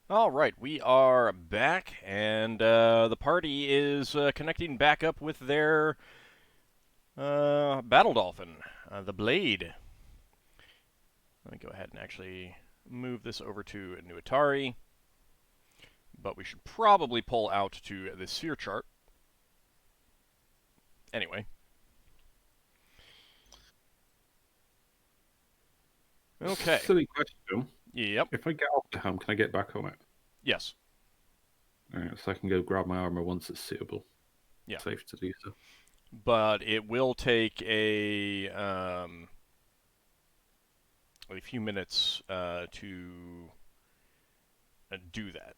All right, we are back, and the party is connecting back up with their battle dolphin, the blade. Let me go ahead and actually move this over to Nuitari, but we should probably pull out to the sphere chart. Anyway, okay. Silly question. Yep. If I get off the helm, can I get back on it? Yes. Alright, so I can go grab my armor once it's suitable. Yeah. Safe to do so. But it will take a few minutes to do that.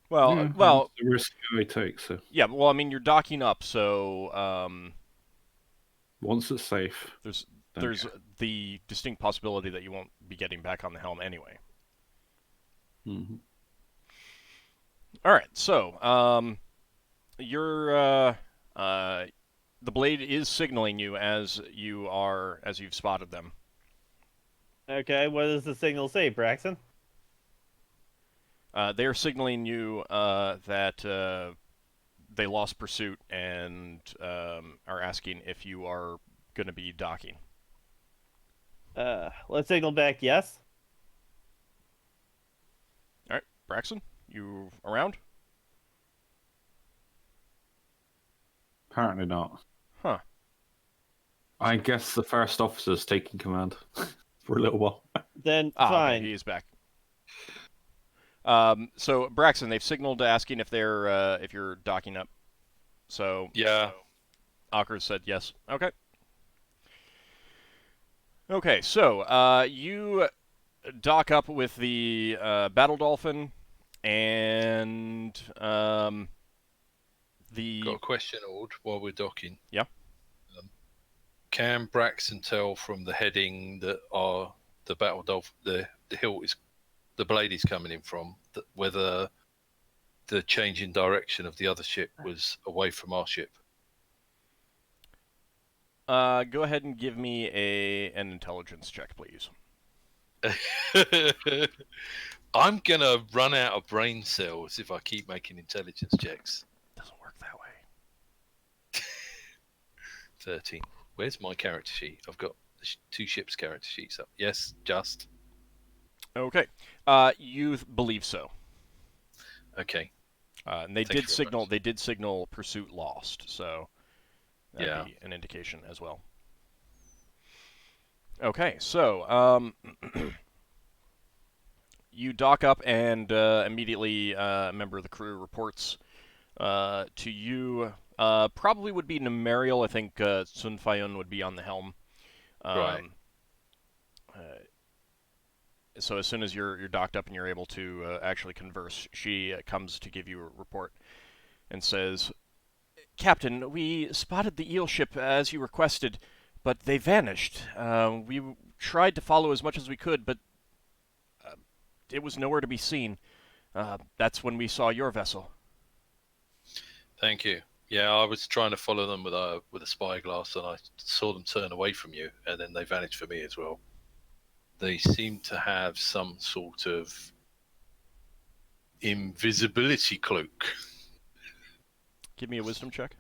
Well, Yeah, well, well, it's the risk I take, so yeah. Well, I mean, you're docking up, so once it's safe, there's then there's the distinct possibility that you won't be getting back on the helm anyway. yeah. Mm-hmm. All right, so you're the blade is signaling you as you've spotted them. Okay, what does the signal say, Braxon? They are signaling you that they lost pursuit and are asking if you are going to be docking. Let's signal back yes. All right, Braxon, you around? Apparently not. Huh. I guess the first officer's taking command for a little while. Then Okay, fine. he is back. So Braxton, they've signaled asking if you're docking up. So Yeah. Ockar said yes. Okay. Okay, so you dock up with the battle dolphin, and the Got a question, Ord, while we're docking. Yeah. Can Braxton tell from the heading that the battle dolphin, the hilt is, the blade is coming in from, whether the change in direction of the other ship was away from our ship? go ahead and give me an intelligence check, please. I'm gonna run out of brain cells if I keep making intelligence checks. Doesn't work that way. 13. Where's my character sheet? I've got two ships' character sheets up. Yes, just. Okay. You believe so. Okay. And they Thank did you very signal. much. They did signal pursuit lost. So that'd Yeah. be an indication as well. Okay, so you dock up, and immediately a member of the crew reports to you. Probably would be Nemariel. I think Sun Fayun would be on the helm. Right. So as soon as you're docked up and you're able to actually converse, she comes to give you a report and says, "Captain, we spotted the eel ship as you requested, but they vanished. We tried to follow as much as we could, but it was nowhere to be seen. That's when we saw your vessel." Thank you. Yeah, I was trying to follow them with a spyglass, and I saw them turn away from you, and then they vanished for me as well. They seem to have some sort of invisibility cloak. Give me a wisdom check.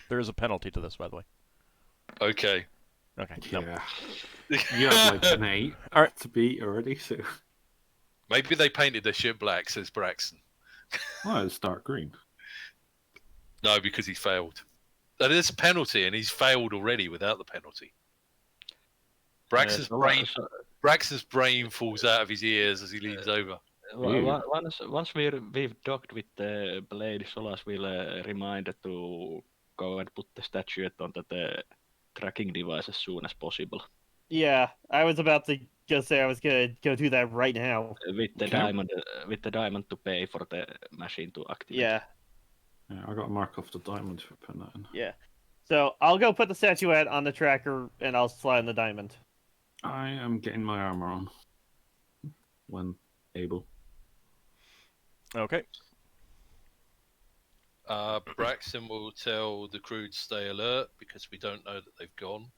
There is a penalty to this, by the way. Okay. Okay. No. Yeah. You have like an 8 All right. to beat already, so. Maybe they painted their ship black, says Braxton. Well, it's dark green. No, because he failed. There's a penalty, and he's failed already without the penalty. Braxton's brain falls out of his ears as he leans over. Once we've docked with the blade, Solas will remind to go and put the statuette on the tracking device as soon as possible. Yeah, I was about to say I was gonna go do that right now. With the diamond to pay for the machine to activate. Yeah. Yeah, I got to mark off the diamond for putting that in. Yeah. So I'll go put the statuette on the tracker and I'll slide in the diamond. I am getting my armor on when able. Okay. Braxton will tell the crew to stay alert because we don't know that they've gone.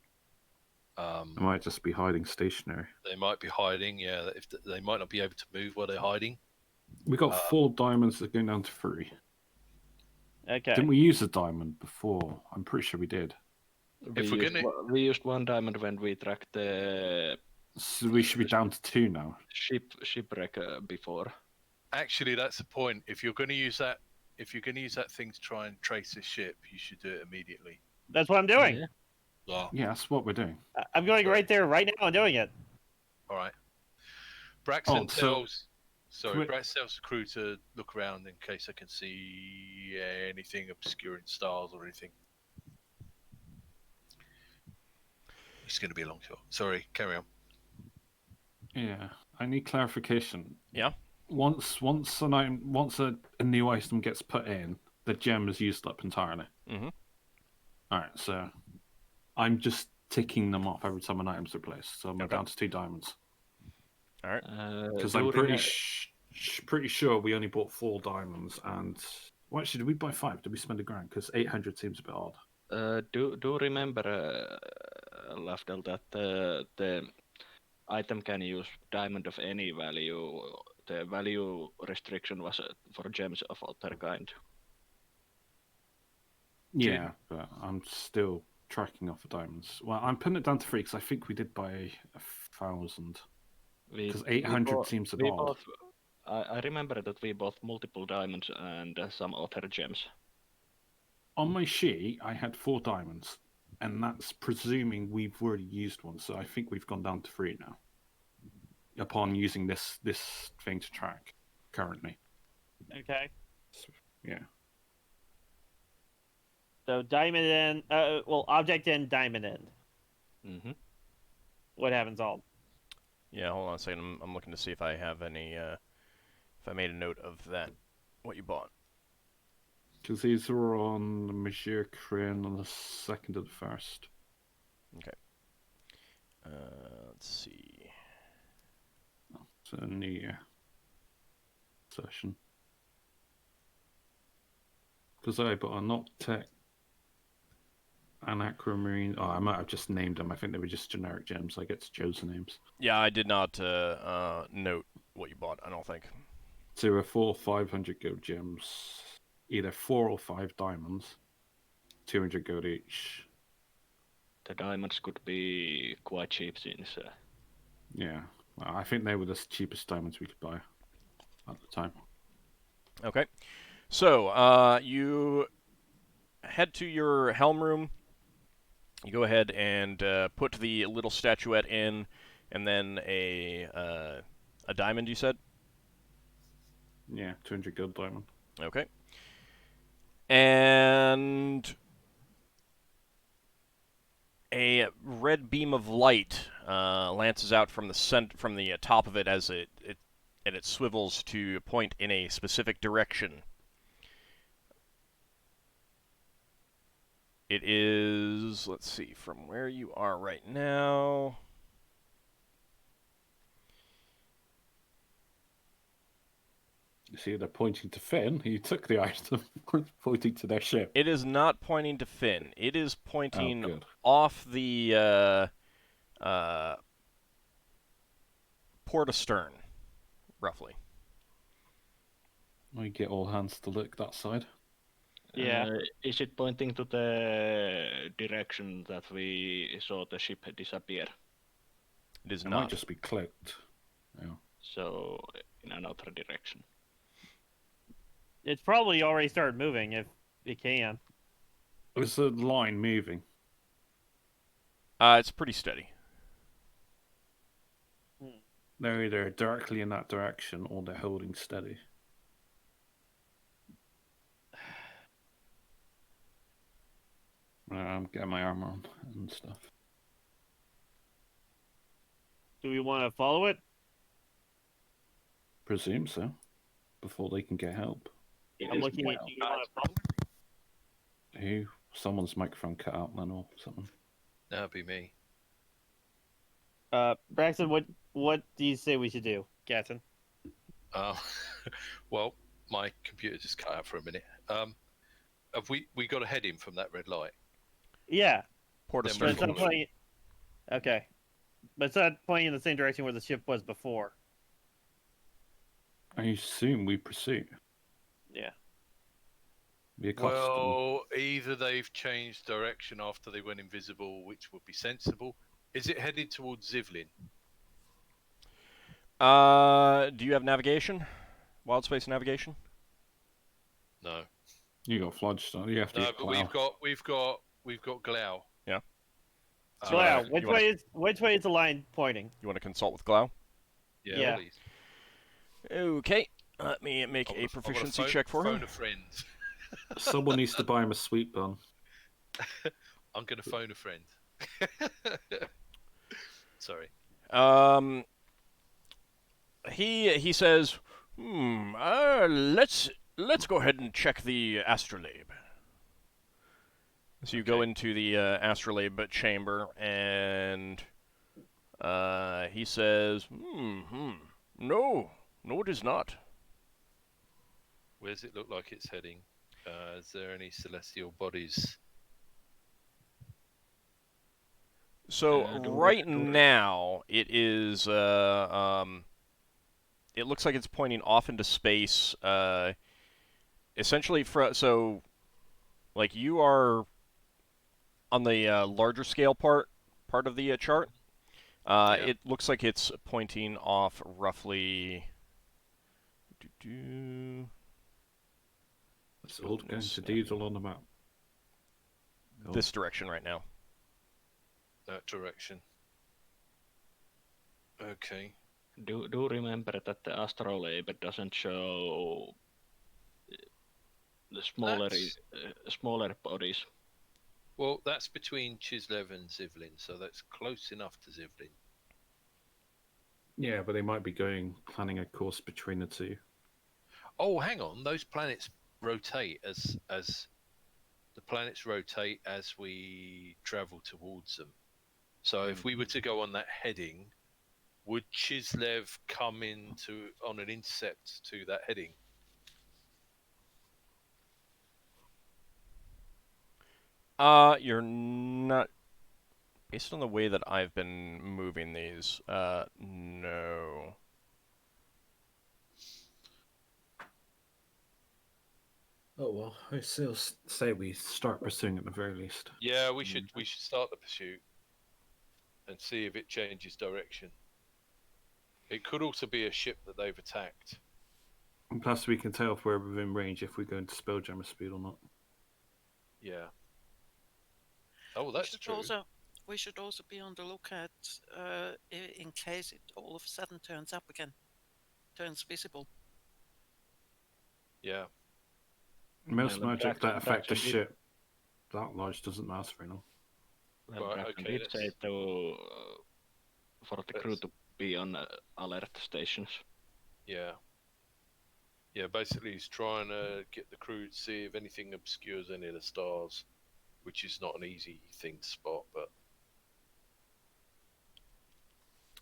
They might just be hiding stationary. They might be hiding. Yeah, if they might not be able to move while they're hiding. We got 4 diamonds that are going down to 3. Okay. Didn't we use a diamond before? I'm pretty sure we did. If we're gonna- We used 1 diamond when we tracked the So we should be down to 2 now. shipwreck before. Actually, that's the point. If you're going to use that thing to try and trace the ship, you should do it immediately. That's what I'm doing. Yeah. Oh, Yeah, that's what we're doing. I'm going Sorry. right there, right now, and doing it. all right. Braxon Oh, so- tells. Sorry, Wait. Braxon tells the crew to look around in case I can see anything obscuring stars or anything. It's going to be a long shot. Sorry, carry on. Yeah, I need clarification. Yeah? Once a new item gets put in, the gem is used up entirely. Mm-hmm. All right, so I'm just ticking them off every time an item's replaced. So I'm Okay. down to 2 diamonds. All right. Because I'm pretty sure we only bought 4 diamonds. And well, actually, did we buy 5? Did we spend $1,000? Because 800 seems a bit odd. Do remember, Lafdul, that the item can use diamond of any value. The value restriction was for gems of other kind. Yeah, but I'm still tracking off the diamonds. Well, I'm putting it down to 3 because I think we did buy 1,000. Because 800 seems a bit odd. I remember that we bought multiple diamonds and some other gems. On my sheet, I had 4 diamonds, and that's presuming we've already used one. So I think we've gone down to 3 now. Upon using this thing to track currently. Okay. Yeah. So diamond in, object in, diamond in. Mm-hmm. What happens, all? Yeah, hold on a second. I'm looking to see if I have any, if I made a note of that, what you bought. Because these are on the Mage crane on the 2nd of the 1st. Let's see. So new year session. Because I bought a Noctech and Aquamarine. Oh, I might have just named them. I think they were just generic gems. I get to choose the names. Yeah, I did not note what you bought, I don't think. So there were 4 500 gold gems, either 4 or 5 diamonds, 200 gold each. The diamonds could be quite cheap since. Yeah, well, I think they were the cheapest diamonds we could buy at the time. Okay. So, you head to your helm room. You go ahead and put the little statuette in, and then a diamond, you said? Yeah, 200 gold diamond. Okay. And a red beam of light lances out from the top of it as it swivels to point in a specific direction. It is, let's see, from where you are right now. You see, they're pointing to Finn. He took the item, pointing to their ship. It is not pointing to Finn. It is pointing good. off the port astern, roughly. We get all hands to look that side. Yeah. Is it pointing to the direction that we saw the ship disappear? It is It not. might just be cloaked. Yeah. So in another direction. It's probably already started moving if it can. There's a line moving. It's pretty steady. They're either directly in that direction or they're holding steady. I'm getting my armor on and stuff. Do we want to follow it? Presume so. Before they can get help. I'm looking at. Do you want to follow it? Who? Someone's microphone cut out then or something. That'd be me. Braxton, what do you say we should do, Captain? Well, my computer just cut out for a minute. Have we got to head in from that red light? Yeah. Port Then astern. But at some point, Okay. But it's not pointing in the same direction where the ship was before. I assume we pursue. Yeah. We accost them. Well, either they've changed direction after they went invisible, which would be sensible. Is it headed towards Zivlin? Do you have navigation? Wild space navigation? No. You got Floodstone. You have to No, get but Clow. we've got Glau. Yeah. Uh, So you wanna- Wow, which way is the line pointing? You want to consult with Glau? Yeah. Please. Okay. Let me make a proficiency check for him. Phone a friend. Someone needs to buy him a sweet bun. I'm going to phone a friend. Sorry. He says, let's go ahead and check the astrolabe. So you go into the astrolabe chamber, and he says, no, it is not. Where does it look like it's heading? Is there any celestial bodies? So right now it is. It looks like it's pointing off into space. Essentially, so like you are on the larger scale part of the chart. It looks like it's pointing off roughly. It's all going to diesel on the map. This direction right now. That direction. Okay. Do remember that the astrolabe doesn't show the smaller bodies. Well, that's between Chislev and Zivlin, so that's close enough to Zivlin. Yeah, but they might be planning a course between the two. Oh, hang on. Those planets rotate as the planets rotate as we travel towards them. So if we were to go on that heading, would Chislev come on an intercept to that heading? You're not. Based on the way that I've been moving these, no. Oh well, I still say we start pursuing at the very least. Yeah, we should start the pursuit and see if it changes direction. It could also be a ship that they've attacked. And plus, we can tell if we're within range if we go into Spelljammer speed or not. Yeah. Oh, that's true. We should also be on the lookout in case it all of a sudden turns up again, turns visible. Yeah. Most magic that affect a ship that large doesn't last very long. Well, Right, Braxon okay, did say for the crew to be on alert stations. Yeah. Yeah, basically he's trying to get the crew to see if anything obscures any of the stars, which is not an easy thing to spot, but...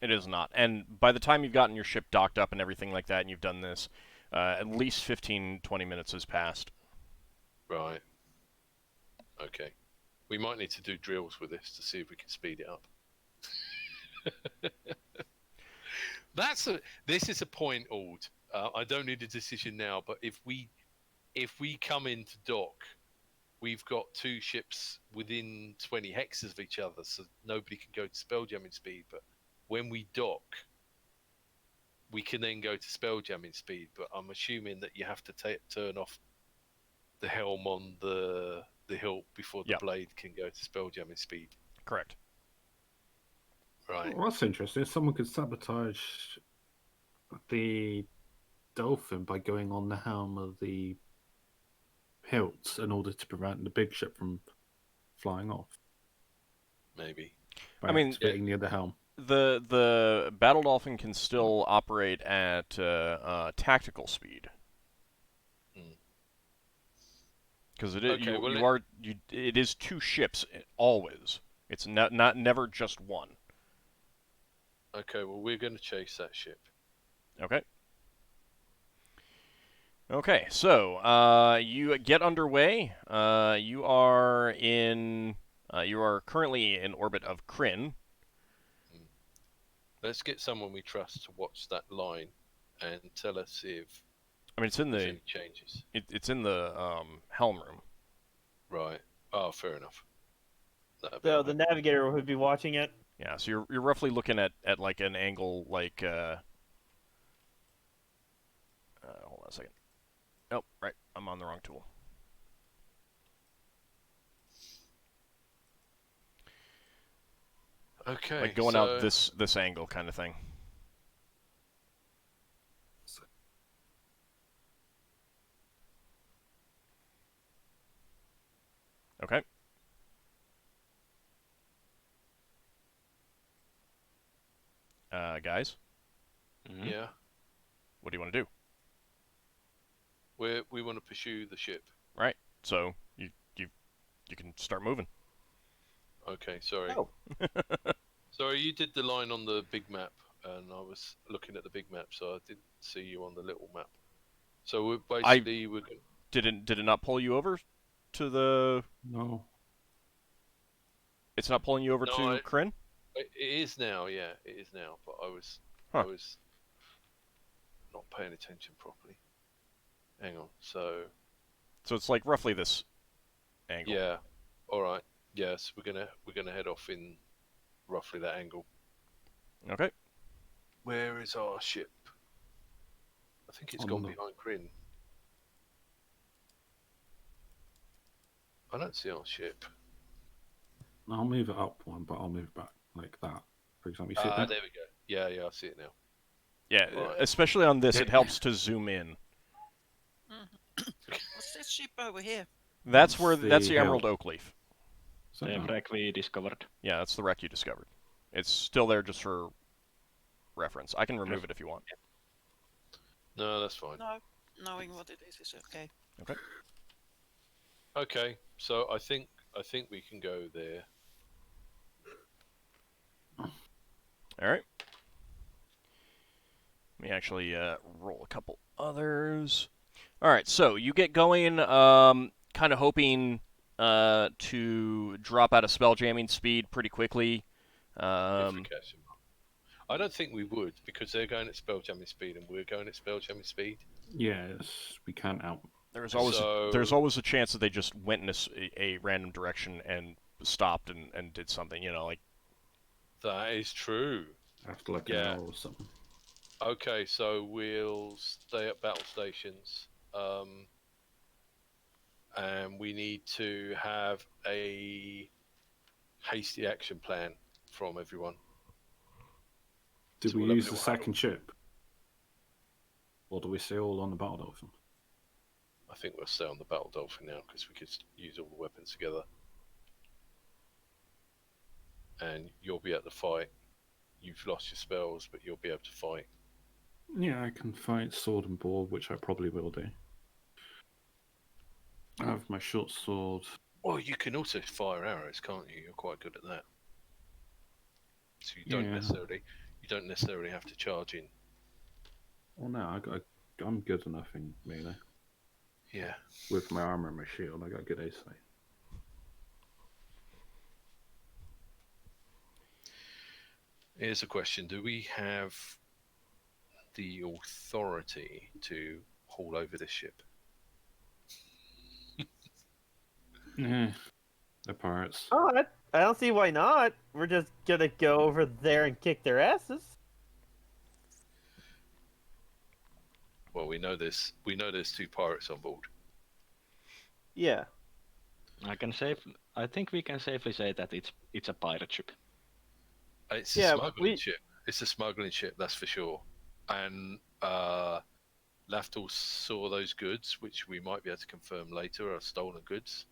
It is not. And by the time you've gotten your ship docked up and everything like that, and you've done this, at least 15, 20 minutes has passed. Right. Okay. We might need to do drills with this to see if we can speed it up. This is a point, Ald. I don't need a decision now, but if we come into dock, we've got two ships within 20 hexes of each other, so nobody can go to spelljamming speed. But when we dock, we can then go to spelljamming speed. But I'm assuming that you have to turn off the helm on the hilt before the blade can go to spelljamming speed. Correct. Right. Well, that's interesting. Someone could sabotage the dolphin by going on the helm of the hilt in order to prevent the big ship from flying off. Maybe. By I mean, activating near the helm. The Battle Dolphin can still operate at tactical speed. Because it is two ships always. It's never just one. Okay, well we're going to chase that ship. Okay. Okay, so you get underway. You are currently in orbit of Kryn. Let's get someone we trust to watch that line and tell us if I mean, it's in there's the any changes. it's in the helm room. Right. Oh, fair enough. That'd be So all the right. navigator would be watching it. Yeah, so you're roughly looking at like an angle like hold on a second. Oh, right, I'm on the wrong tool. Okay. Like going so, out this angle kind of thing. Okay. Guys, Mhm. Yeah. what do you want to do? We want to pursue the ship. Right. So you can start moving. Okay. Sorry. Oh. Sorry, you did the line on the big map, and I was looking at the big map, so I didn't see you on the little map. So we're basically we're going. Did it not pull you over to the? No. It's not pulling you over No, to Kryn? It is now, yeah, it is now. But I was Huh. not paying attention properly. Hang on. So So it's like roughly this angle. yeah, all right. Yes, we're gonna head off in roughly that angle. Okay. Where is our ship? I think it's On gone the- behind Kryn. I don't see our ship. I'll move it up one, but I'll move it back like that. For example, you see it Ah, there? there we go. Yeah, I see it now. Yeah, Right. especially on this, it Yeah. helps to zoom in. What's this ship over here? That's where the that's the hill. Emerald Oak Leaf. So, The no. wreck we discovered. Yeah, that's the wreck you discovered. It's still there just for reference. I can remove it if you want. No, that's fine. No, knowing what it is okay. Okay, so I think we can go there. All right. Let me actually roll a couple others. All right, so you get going, kind of hoping to drop out of spell jamming speed pretty quickly. If we catch them. I don't think we would because they're going at spell jamming speed and we're going at spell jamming speed. Yes, we can't out. there's So- always a chance that they just went in a random direction and stopped and did something. You know, like That is true. After like Yeah. an hour or something. Okay, so we'll stay at battle stations, and we need to have a hasty action plan from everyone. Did So we we'll have use a the little huddle. second ship? Or do we stay all on the battle dolphin? I think we'll stay on the battle dolphin now because we could use all the weapons together, and you'll be able to fight. You've lost your spells, but you'll be able to fight. Yeah, I can fight sword and board, which I probably will do. I have my short sword. Well, you can also fire arrows, can't you? You're quite good at that. So you don't Yeah. necessarily have to charge in. Well, no, I'm good enough in melee. Yeah. With my armor and my shield, I got good AC. Here's a question: do we have the authority to haul over this ship? Yeah, the pirates. Oh, I don't see why not. We're just gonna go over there and kick their asses. Well, we know there's 2 pirates on board. Yeah. I think we can safely say that it's a pirate ship. It's a Yeah, smuggling ship. It's a smuggling ship, that's for sure. And Lafdul saw those goods, which we might be able to confirm later are stolen goods.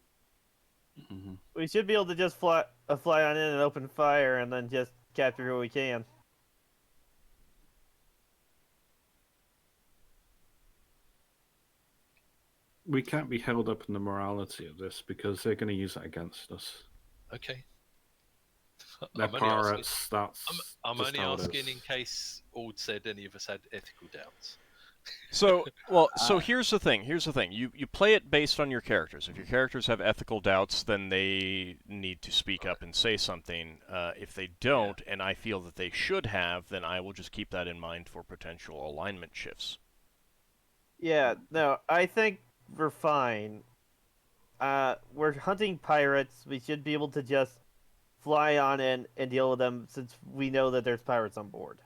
Mm-hmm. We should be able to just fly on in and open fire and then just capture who we can. We can't be held up in the morality of this because they're going to use that against us. Okay. They're I'm only asking- pirates. That's I'm just only how it asking is. in case Ald said any of us had ethical doubts. So, well, so here's the thing. Here's the thing. You play it based on your characters. If your characters have ethical doubts, then they need to speak up and say something. If they don't, and I feel that they should have, then I will just keep that in mind for potential alignment shifts. Yeah, no, I think we're fine. We're hunting pirates. We should be able to just fly on in and deal with them since we know that there's pirates on board.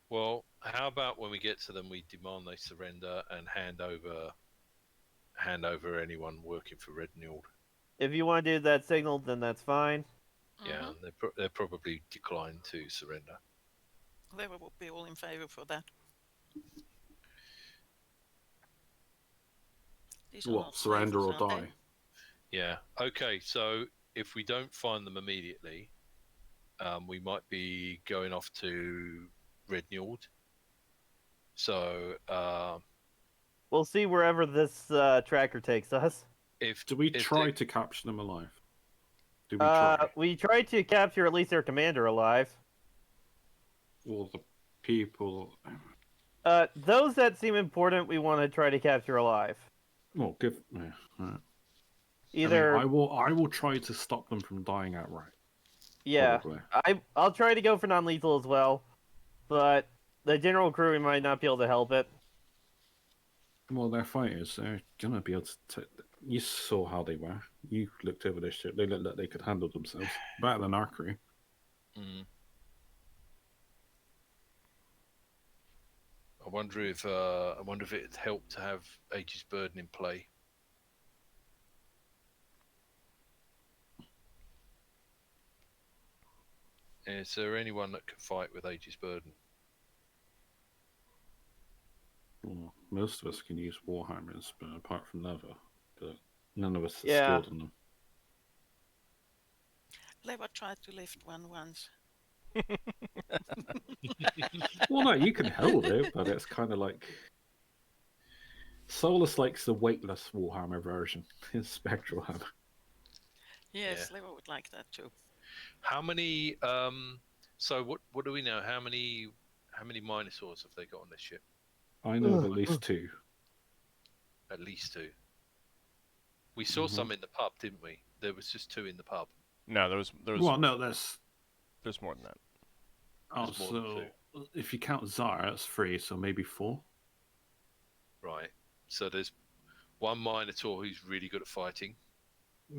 Well, how about when we get to them, we demand they surrender and hand over anyone working for Red Njord. If you want to do that signal, then that's fine. Yeah, and they'll probably decline to surrender. They will be all in favor for that. These are What, not surrender or slavers, aren't die? Yeah. Okay. So if we don't find them immediately, we might be going off to Red Njord. So We'll see wherever this tracker takes us. Do we try to capture them alive? Do we try? We tried to capture at least their commander alive. Or the people... Those that seem important, we want to try to capture alive. Well, give... Yeah, right. Either... I will try to stop them from dying outright. Yeah. Probably. I'll try to go for non-lethal as well. But the general crew might not be able to help it. Well, they're fighters. They're gonna be able to... You saw how they were. You looked over their ship. They looked like they could handle themselves. Better than our crew. I wonder if it'd help to have Aegis Burden in play. Is there anyone that can fight with Aegis Burden? Well, most of us can use warhammers, but apart from Leva, but none of us are Yeah. skilled in them. Leva tried to lift one once. Well, no, you can hold it, but it's kind of like... Solas likes the weightless warhammer version. His spectral hammer. Yes, Yeah. Leva would like that too. How many? So what do we know? How many Minotaurs have they got on this ship? I know of at least two. At least two. We saw some in the pub, didn't we? There was just two in the pub. No, there was Well, no, there's more than that. Oh, There's more than so if you count Zara, that's 3, so maybe 4. Right. So there's one Minotaur who's really good at fighting.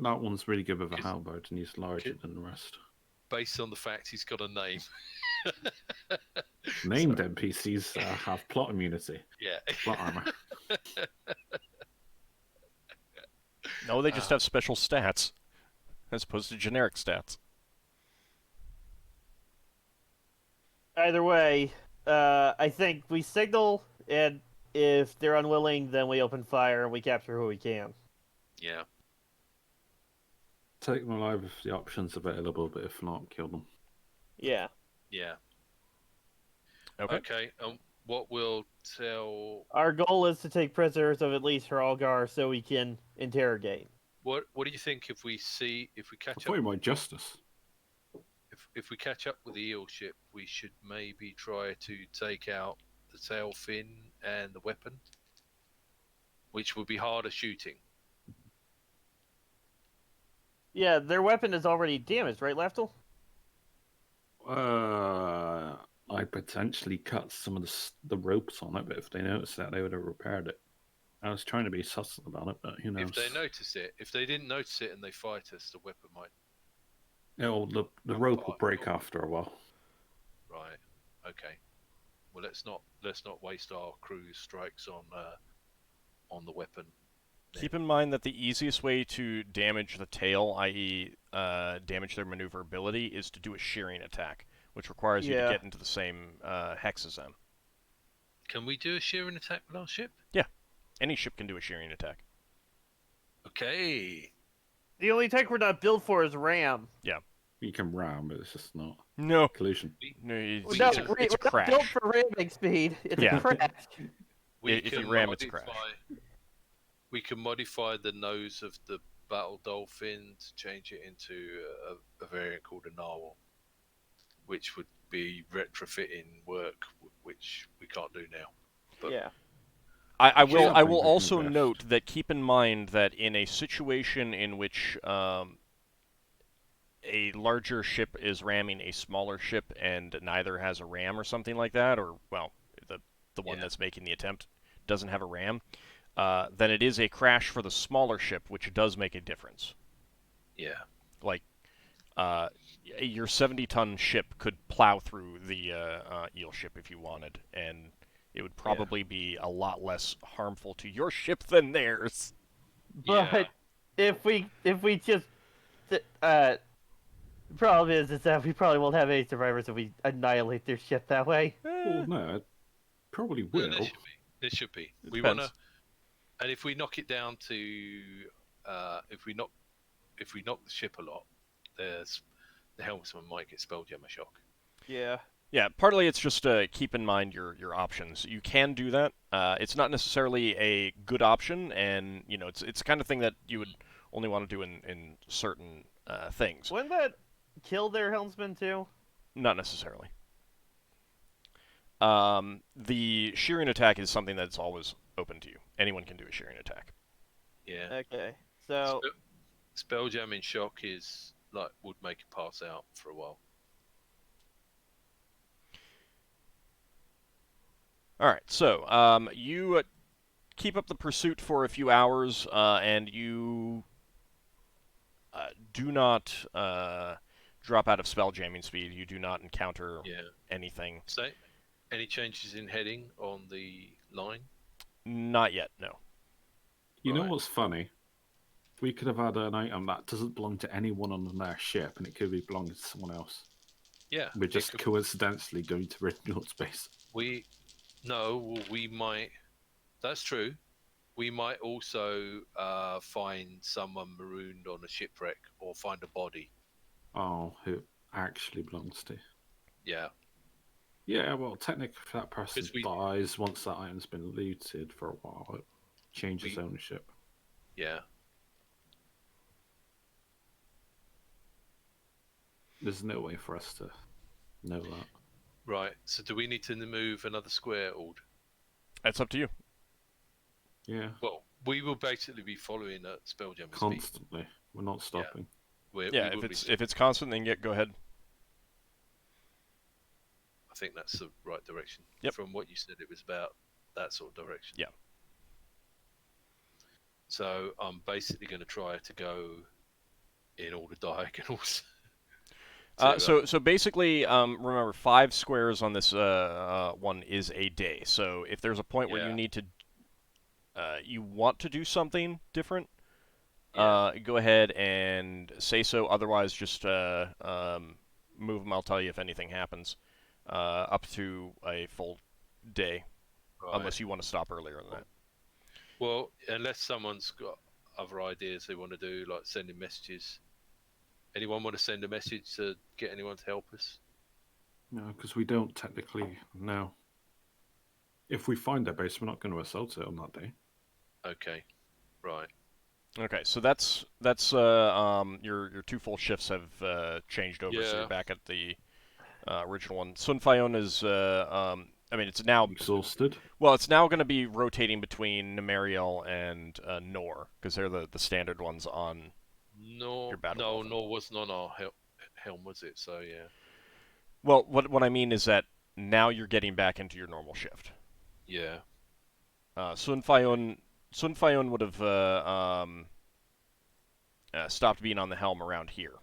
That one's really good with a Cause- halberd, and he's larger than the rest. Based on the fact he's got a name. Named NPCs have plot immunity, Yeah. plot armor. No, they just have special stats, as opposed to generic stats. Either way, I think we signal, and if they're unwilling, then we open fire and we capture who we can. Yeah. Take them alive if the option's available, but if not, kill them. Yeah. Yeah. Okay. Okay. What we'll tell. Our goal is to take prisoners of at least Algar so we can interrogate. What do you think if we I catch thought up? you might justice. If we catch up with the eel ship, we should maybe try to take out the tail fin and the weapon, which would be harder shooting. Yeah, their weapon is already damaged, right, Lafdul? I potentially cut some of the ropes on it, but if they noticed that, they would have repaired it. I was trying to be subtle about it, but who knows? If they notice it, if they didn't notice it and they fight us, the weapon might. The rope will break after a while. Right. Okay. Well, let's not waste our crew's strikes on the weapon. Keep in mind that the easiest way to damage the tail, i.e., damage their maneuverability, is to do a shearing attack, which requires you to get into the same hex as them. Can we do a shearing attack with our ship? Yeah, any ship can do a shearing attack. Okay. The only tech we're not built for is RAM. Yeah. You can ram, but it's just not No. collision. No, it's No, it's we're not crash. built for ramming speed. It's Yeah. a crash. If you ram, it's a crash. We can modify the nose of the battle dolphin to change it into a variant called a narwhal, which would be retrofitting work, which we can't do now. But Yeah. I Yeah, will bring back also invest. note that keep in mind that in a situation in which a larger ship is ramming a smaller ship and neither has a ram or something like that, or well, the one Yeah. that's making the attempt doesn't have a ram, then it is a crash for the smaller ship, which does make a difference. Yeah. Like, your 70-ton ship could plow through the eel ship if you wanted, and it would probably be a lot less harmful to your ship than theirs. But if we just problem is that we probably won't have any survivors if we annihilate their ship that way. Well, no, it probably No, will. there should be. There should be. It We depends. want to, and if we knock it down to, if we knock the ship a lot, the helmsman might get Spelljammer shock. Yeah. Yeah, partly it's just keep in mind your options. You can do that. It's not necessarily a good option, and you know it's the kind of thing that you would only want to do in certain things. Wouldn't that kill their helmsman too? Not necessarily. The shearing attack is something that's always open to you. Anyone can do a shearing attack. Yeah. Okay. So Spelljamming shock is like would make it pass out for a while. All right, so you keep up the pursuit for a few hours, and you do not drop out of spell jamming speed. You do not encounter anything. So, any changes in heading on the line? Not yet, no. You know Right. what's funny? We could have had an item that doesn't belong to anyone on their ship, and it could be belonging to someone else. Yeah. We're it just could- coincidentally going to Njord space. we might. That's true. We might also find someone marooned on a shipwreck or find a body. Oh, who it actually belongs to? Yeah. Yeah, well, technically, if that person 'Cause we- dies once that item's been looted for a while, it changes ownership. Yeah. There's no way for us to know that. Right. So do we need to move another square, Ald? That's up to you. Yeah, Well, we will basically be following at Spelljammer speed. constantly. We're not stopping. Yeah, if it's constant, then go ahead. I think that's the right direction. Yep. From what you said, it was about that sort of direction. Yeah. So I'm basically going to try to go in all the diagonals. So basically, remember 5 squares on this one is a day. So if there's a point where you need to, you want to do something different, go ahead and say so. Otherwise, just move them. I'll tell you if anything happens. Up to a full day, Right. unless you want to stop earlier than that. Well, unless someone's got other ideas they want to do, like sending messages. Anyone want to send a message to get anyone to help us? No, because we don't technically know. If we find their base, we're not going to assault it on that day. Okay, right. Okay, so that's your 2 full shifts have changed over, so Yeah. you're back at the original one. Sun Fayon is I mean it's now Exhausted. well it's now going to be rotating between Nemeriel and Nor because they're the standard ones on. No, Your battle no, dolphin. nor wasn't on our helm, was it? So yeah. Well, what I mean is that now you're getting back into your normal shift. Yeah. Sun Fayon would have stopped being on the helm around here,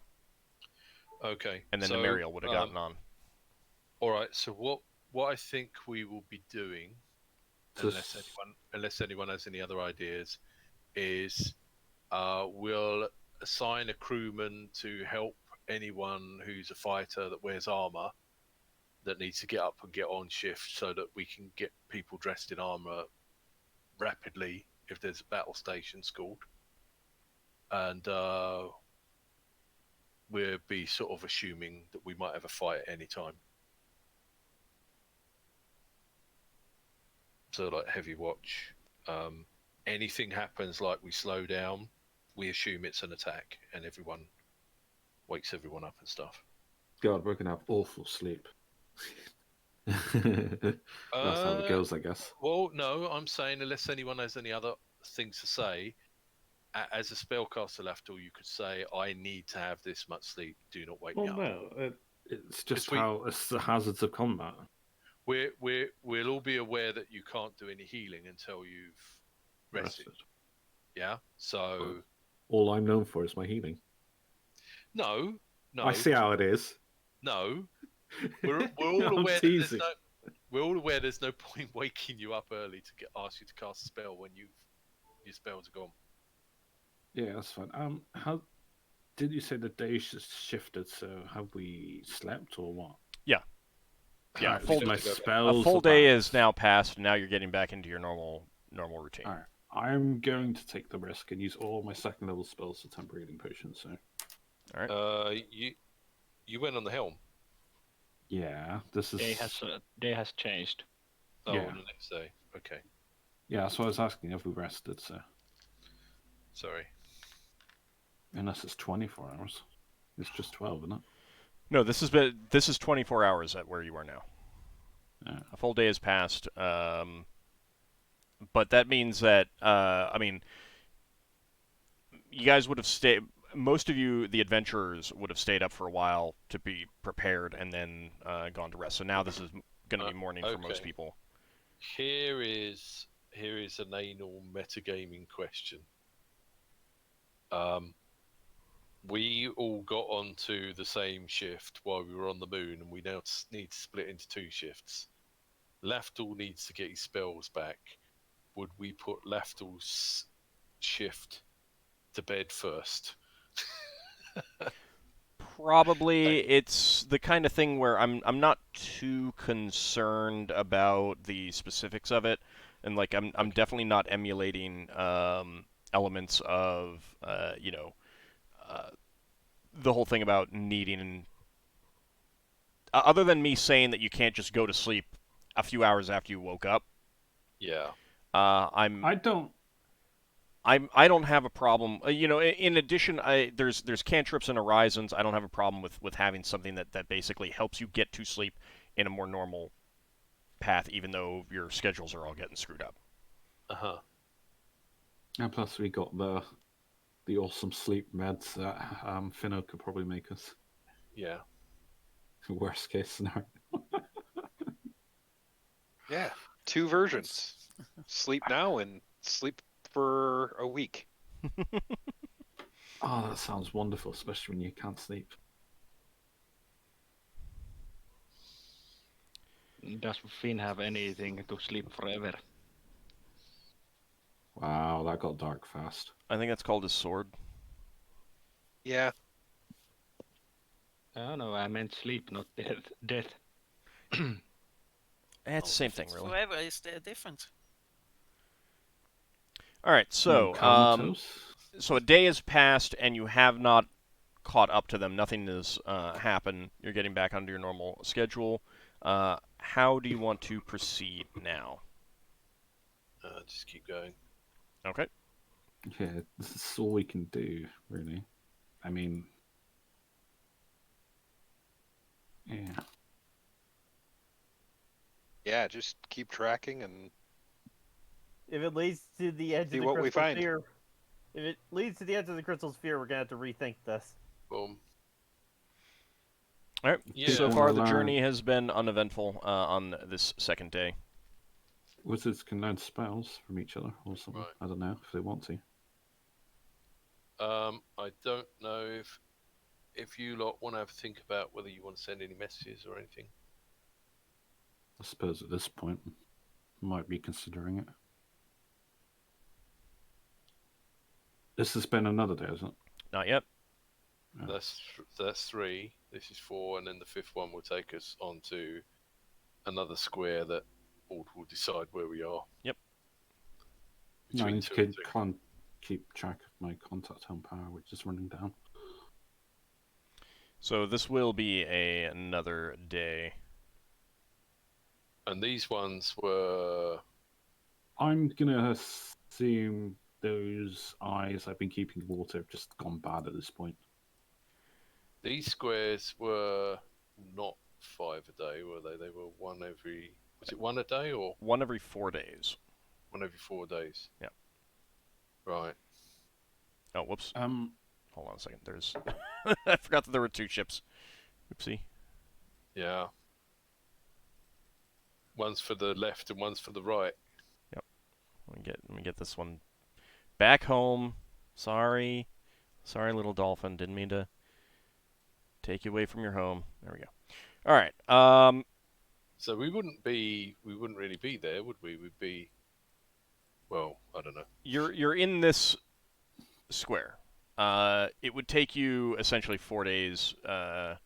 Okay. and then so, Nemeriel would have gotten on. All right. So what I think we will be doing, unless anyone has any other ideas, is we'll assign a crewman to help anyone who's a fighter that wears armor that needs to get up and get on shift so that we can get people dressed in armor rapidly if there's a battle station called. And we'll be sort of assuming that we might have a fight at any time. So like heavy watch. Anything happens like we slow down, we assume it's an attack and everyone wakes everyone up and stuff. God, we're going to have awful sleep. That's how it goes, I guess. Well, no, I'm saying unless anyone has any other things to say, as a spellcaster, Lafdul, you could say, "I need to have this much sleep. Do not wake me Well, up." no, it's just Because how it's the hazards of combat. we'll all be aware that you can't do any healing until you've rested. Yeah. So All I'm known for is my healing. no. I see how it is. No. We're all I'm aware that teasing. we're all aware there's no point waking you up early to ask you to cast a spell when your spells are gone. Yeah, that's fine. How did you say the day shifted? So have we slept or what? Yeah. Yeah, Alright, full- so my A spells full are day back. is now passed, and now you're getting back into your normal routine. Alright, I'm going to take the risk and use all my second level spells for temporary healing potions. So All right. You went on the helm. yeah, this is Day has changed. Oh, Yeah. the next day. Okay. yeah. So I was asking if we rested. So Sorry. unless it's 24 hours, it's just 12, isn't it? No, this is 24 hours at where you are now. Yeah. A full day has passed, but that means that I mean, you guys would have stayed. Most of you, the adventurers, would have stayed up for a while to be prepared and then gone to rest. So now this is going to be morning for most Okay. people. Here is an anal metagaming question. We all got onto the same shift while we were on the moon, and we now need to split into 2 shifts. Lafdul needs to get his spells back. Would we put Lafdul's shift to bed first? Probably it's the kind of thing where I'm not too concerned about the specifics of it, and like I'm definitely not emulating elements of the whole thing about needing. Other than me saying that you can't just go to sleep a few hours after you woke up, Yeah. I don't. I don't have a problem. In addition, there's cantrips and horizons. I don't have a problem with having something that basically helps you get to sleep in a more normal path, even though your schedules are all getting screwed up. And plus, we got the awesome sleep meds that Finno could probably make us. Yeah. Worst case scenario. Yeah, 2 versions. Sleep now and sleep for a week. Oh, that sounds wonderful, especially when you can't sleep. Does Finn have anything to sleep forever? Wow, that got dark fast. I think that's called his sword. Yeah, Oh no, I meant sleep, not death. It's the same thing, really. Forever is different. All right, so Comatose? so a day has passed and you have not caught up to them. Nothing has happened. You're getting back onto your normal schedule. How do you want to proceed now? Just keep going. Okay. Yeah, this is all we can do, really. I mean, yeah. yeah, just keep tracking and If it leads to the edge See of the what we crystal find. sphere, if it leads to the edge of the crystal sphere, we're gonna have to rethink this. Boom. All right. Yeah. So People far, are the learn- journey has been uneventful on this second day. Wizards can learn spells from each other or something. Right. I don't know if they want to. I don't know if you lot want to have a think about whether you want to send any messages or anything. I suppose at this point, might be considering it. This has been another day, isn't it? Not yet. Yeah. That's 3. This is 4, and then the 5th one will take us onto another square that Ord will decide where we are. Yep. No, I Between need 2 to and 3. can't keep track of my contact home power, which is running down. So this will be another day. And these ones were I'm gonna assume those eyes I've been keeping in water have just gone bad at this point. these squares were not 5 a day, were they? They were one every. Was it one a day or One every 4 days. one every 4 days? Yeah. Right. Oh, whoops. Um, Hold on a second. There's. I forgot that there were 2 ships. Oopsie. Yeah. One's for the left and one's for the right. Let me get this one back home. Sorry, little dolphin. Didn't mean to take you away from your home. There we go. All right. So we wouldn't really be there, would we? We'd be. Well, I don't know. You're in this square. It would take you essentially 4 days. I'll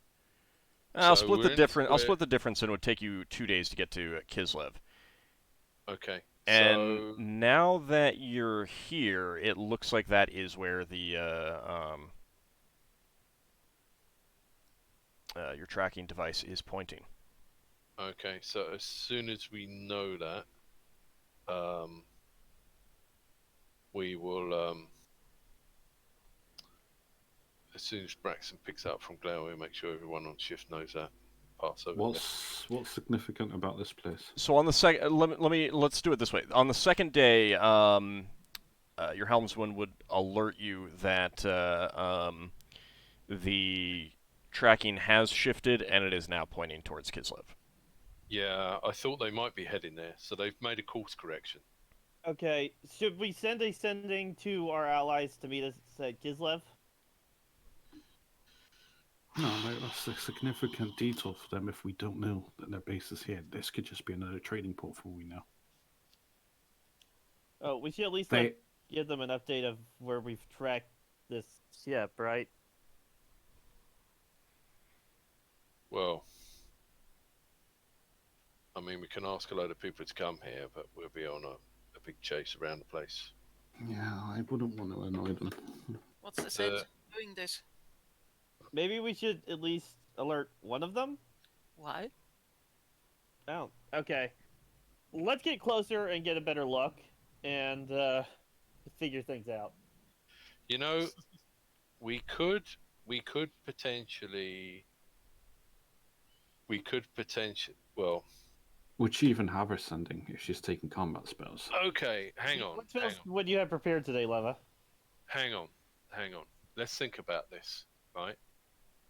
So split the we're in the difference. I'll square- split the difference, and it would take you 2 days to get to Kislev. Okay. And So now that you're here, it looks like that is where the your tracking device is pointing. okay. So as soon as we know that, we will. As soon as Braxon picks up from Glenn, we'll make sure everyone on shift knows that. Pass over. what's significant about this place? So on the second, let's do it this way. On the second day, your helmsman would alert you that the tracking has shifted and it is now pointing towards Kislev. Yeah, I thought they might be heading there, so they've made a course correction. Okay, should we send a sending to our allies to meet us at Kislev? No, that's a significant detail for them if we don't know that their base is here. This could just be another trading port for all we know. Oh, we should at least They, give them an update of where we've tracked this ship, right? Well, I mean, we can ask a load of people to come here, but we'll be on a big chase around the place. yeah, I wouldn't want to annoy them. What's the sense of doing this? Maybe we should at least alert one of them? Why? Oh, okay. Let's get closer and get a better look, and figure things out. You know, we could potentially. Well, Would she even have her sending if she's taking combat spells? okay, hang on. What spells would you have prepared today, Leva? Hang on. Let's think about this, right?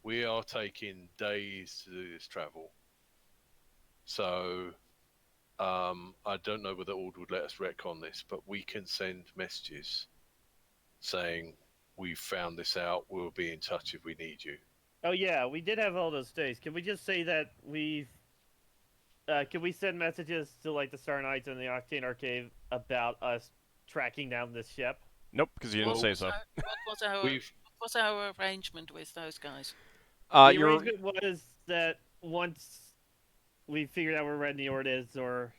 We are taking days to do this travel. So, I don't know whether Ald would let us retcon this, but we can send messages saying, we've found this out, we'll be in touch if we need you. Oh yeah, we did have all those days. Can we just say that we've... can we send messages to like the Star Knights and the Octane Arcade about us tracking down this ship? Nope, because you didn't say so. What was our arrangement with those guys? The arrangement was that once we figured out where Red Njord is or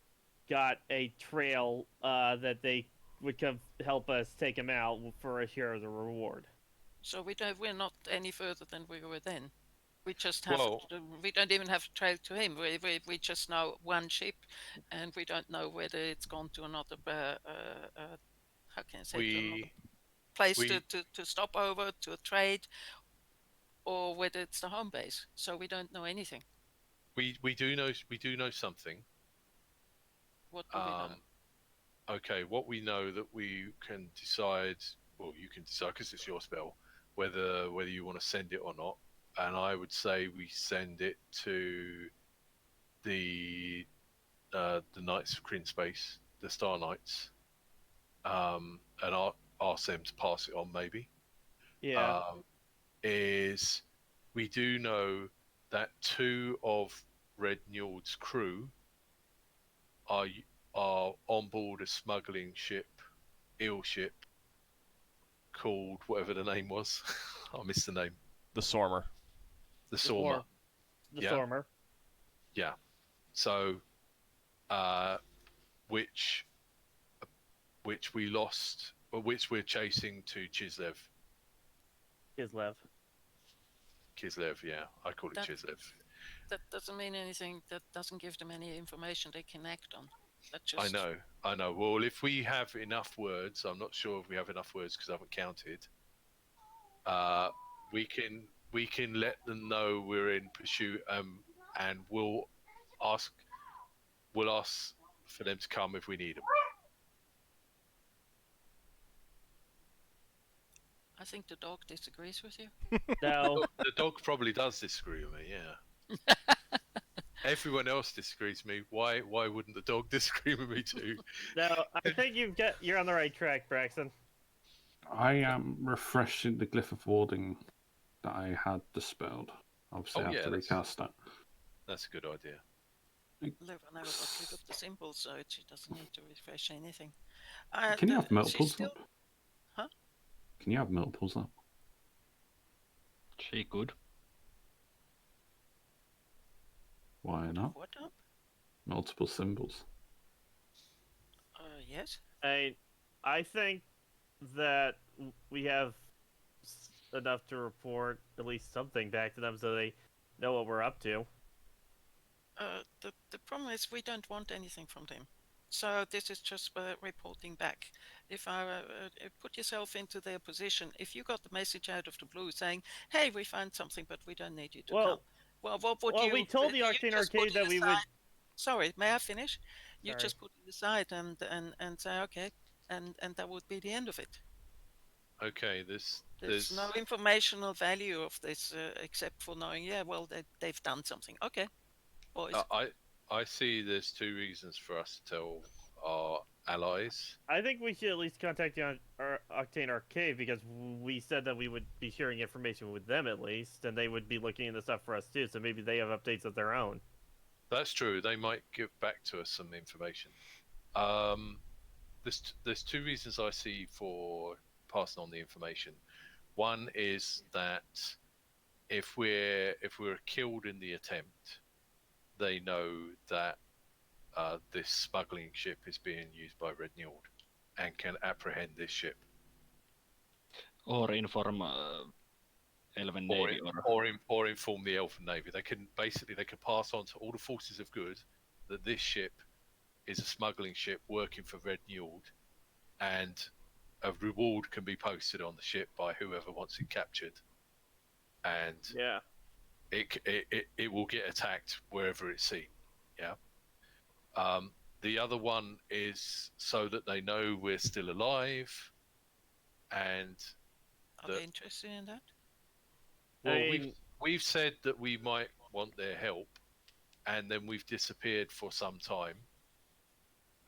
got a trail, that they would come help us take him out for a share of the reward. So we're not any further than we were then. We just have Well- we don't even have to trail to him. We just know one ship, and we don't know whether it's gone to another how can I say, to another place to stop over to a trade, or whether it's the home base. So we don't know anything. We do know something. What do we know? Okay, what we know that we can decide. Well, you can decide because it's your spell whether you want to send it or not. And I would say we send it to the Knights of Kryn Space, the Star Knights, and ask them to pass it on. Maybe. Yeah. Is we do know that 2 of Red Njord's crew are on board a smuggling ship, eel ship, called whatever the name was. I missed the name. The Sormer. The Sormer. The Yeah. Sormer. Yeah. So, which we lost, or which we're chasing to Kislev. Kislev, yeah. I call it Kislev. That doesn't mean anything. That doesn't give them any information they can act on. That I just... know. Well, if we have enough words, I'm not sure if we have enough words because I haven't counted. We can let them know we're in pursuit and we'll ask for them to come if we need them. I think the dog disagrees with you. No. The dog probably does disagree with me. Yeah. Everyone else disagrees with me. Why wouldn't the dog disagree with me too? No, I think you're on the right track, Braxon. I am refreshing the glyph of warding that I had dispelled. Obviously, I have to recast that. That's a good idea. Levalithana got rid of the symbol, so she doesn't need to refresh anything. Can you have multiples still... up? Huh? Can you have multiples up? She could. Why not? What up? Multiple symbols. Yes. I think that we have enough to report at least something back to them so they know what we're up to. The problem is we don't want anything from them. So this is just reporting back. If I put yourself into their position, if you got the message out of the blue saying, "Hey, we found something, but we don't need you to come." Well, what would you? We told the Arcane Arcade that we would. Sorry, may I finish? You Sorry. just put it aside and say okay, and that would be the end of it. Okay, there's no informational value of this except for knowing, yeah, well, they've done something. Okay, boys. I see there's two reasons for us to tell our allies. I think we should at least contact the Octane Arcade because we said that we would be sharing information with them at least, and they would be looking into stuff for us too, so maybe they have updates of their own. That's true. They might give back to us some information. There's two reasons I see for passing on the information. One is that if we're killed in the attempt, they know that this smuggling ship is being used by Red Njord and can apprehend this ship. Or inform Elven Navy. Or inform the Elven Navy. They can pass on to all the forces of good that this ship is a smuggling ship working for Red Njord, and a reward can be posted on the ship by whoever wants it captured. And yeah, it will get attacked wherever it's seen. Yeah. The other one is so that they know we're still alive, and are they interested in that? Well, we've said that we might want their help, and then we've disappeared for some time,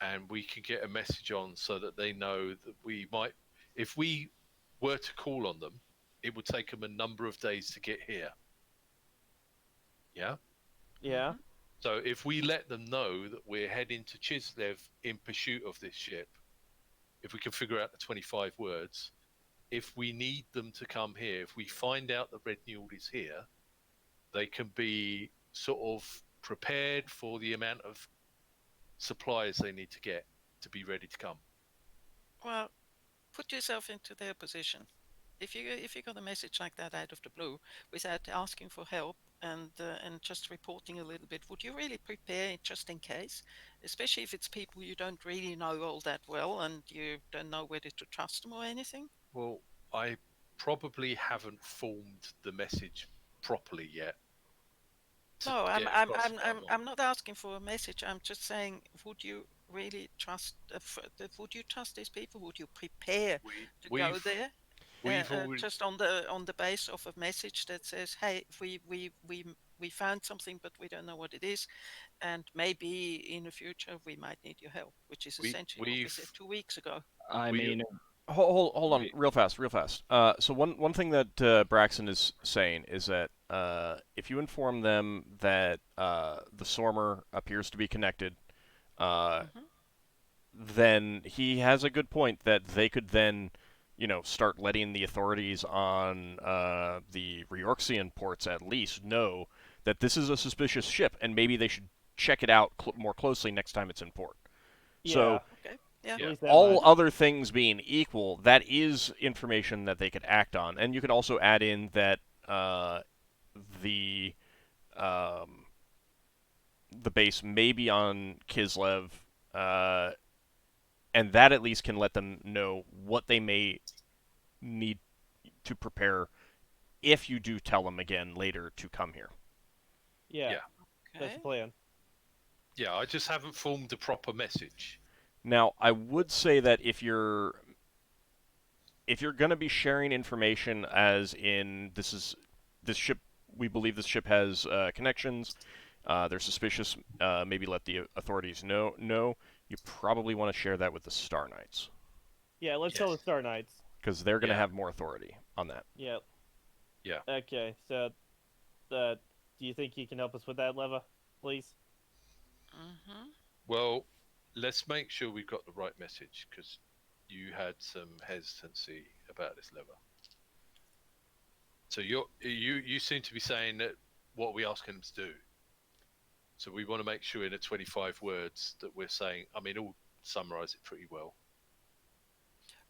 and we can get a message on so that they know that we might, if we were to call on them, it would take them a number of days to get here. Yeah? Yeah. Mm-hmm. So if we let them know that we're heading to Chislev in pursuit of this ship, if we can figure out the 25 words, if we need them to come here, if we find out that Red Njord is here, they can be sort of prepared for the amount of supplies they need to get to be ready to come. Well, put yourself into their position. If you got a message like that out of the blue without asking for help and just reporting a little bit, would you really prepare just in case? Especially if it's people you don't really know all that well and you don't know whether to trust them or anything? Well, I probably haven't formed the message properly yet. No, I'm not asking for a message. I'm just saying, would you really trust? Would you trust these people? Would you prepare to go there? Just on the base of a message that says, "Hey, we found something, but we don't know what it is, and maybe in the future we might need your help," which is essentially what we said 2 weeks ago. I mean, hold on, real fast. So one thing that Braxon is saying is that if you inform them that the Sormer appears to be connected, then he has a good point that they could then, start letting the authorities on the Reorxian ports at least know that this is a suspicious ship, and maybe they should check it out more closely next time it's in port. Yeah. So, yeah. all other things being equal, that is information that they could act on. And you could also add in that the base may be on Kislev, and that at least can let them know what they may need to prepare if you do tell them again later to come here. Yeah. That's the plan. Yeah, I just haven't formed a proper message. Now, I would say that if you're going to be sharing information, as in this ship, we believe this ship has connections. They're suspicious. Maybe let the authorities know. You probably want to share that with the Star Knights. Yeah, let's tell the Star Knights. Because they're going to have more authority on that. Yeah. Yeah. Okay, so, do you think you can help us with that, Leva, please? Well, let's make sure we've got the right message, because you had some hesitancy about this, Leva. So you seem to be saying that what are we asking them to do? So we want to make sure in the 25 words that we're saying, I mean, all summarize it pretty well.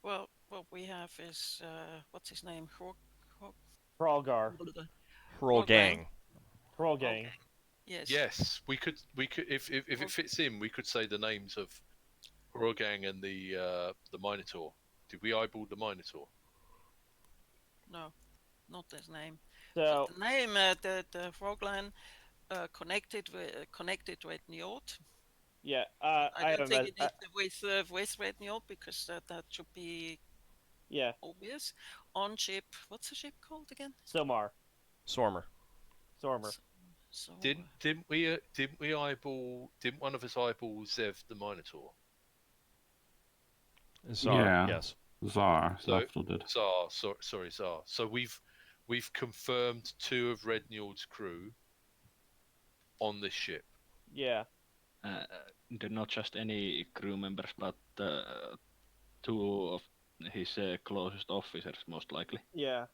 Well, what we have is what's his name? Hrolgar. Hrolgang. Hrolgang. Yes. Yes, we could if it fits in, we could say the names of Hrolgang and the Minotaur. Did we eyeball the Minotaur? No, not his name. So the name, the Frogline connected with Njord. yeah, I don't think it needs with Red Njord, because that should be obvious. On ship, what's the ship called again? Somar. Sormer. Didn't we eyeball? Didn't one of us eyeball Zev the Minotaur? Zar, yeah. Yes. Zar. So, Lafdul did. Zar. Sorry, Zar. So we've confirmed 2 of Red Njord's crew on this ship. Yeah. They're not just any crew members, but 2 of his closest officers, most likely. Yeah.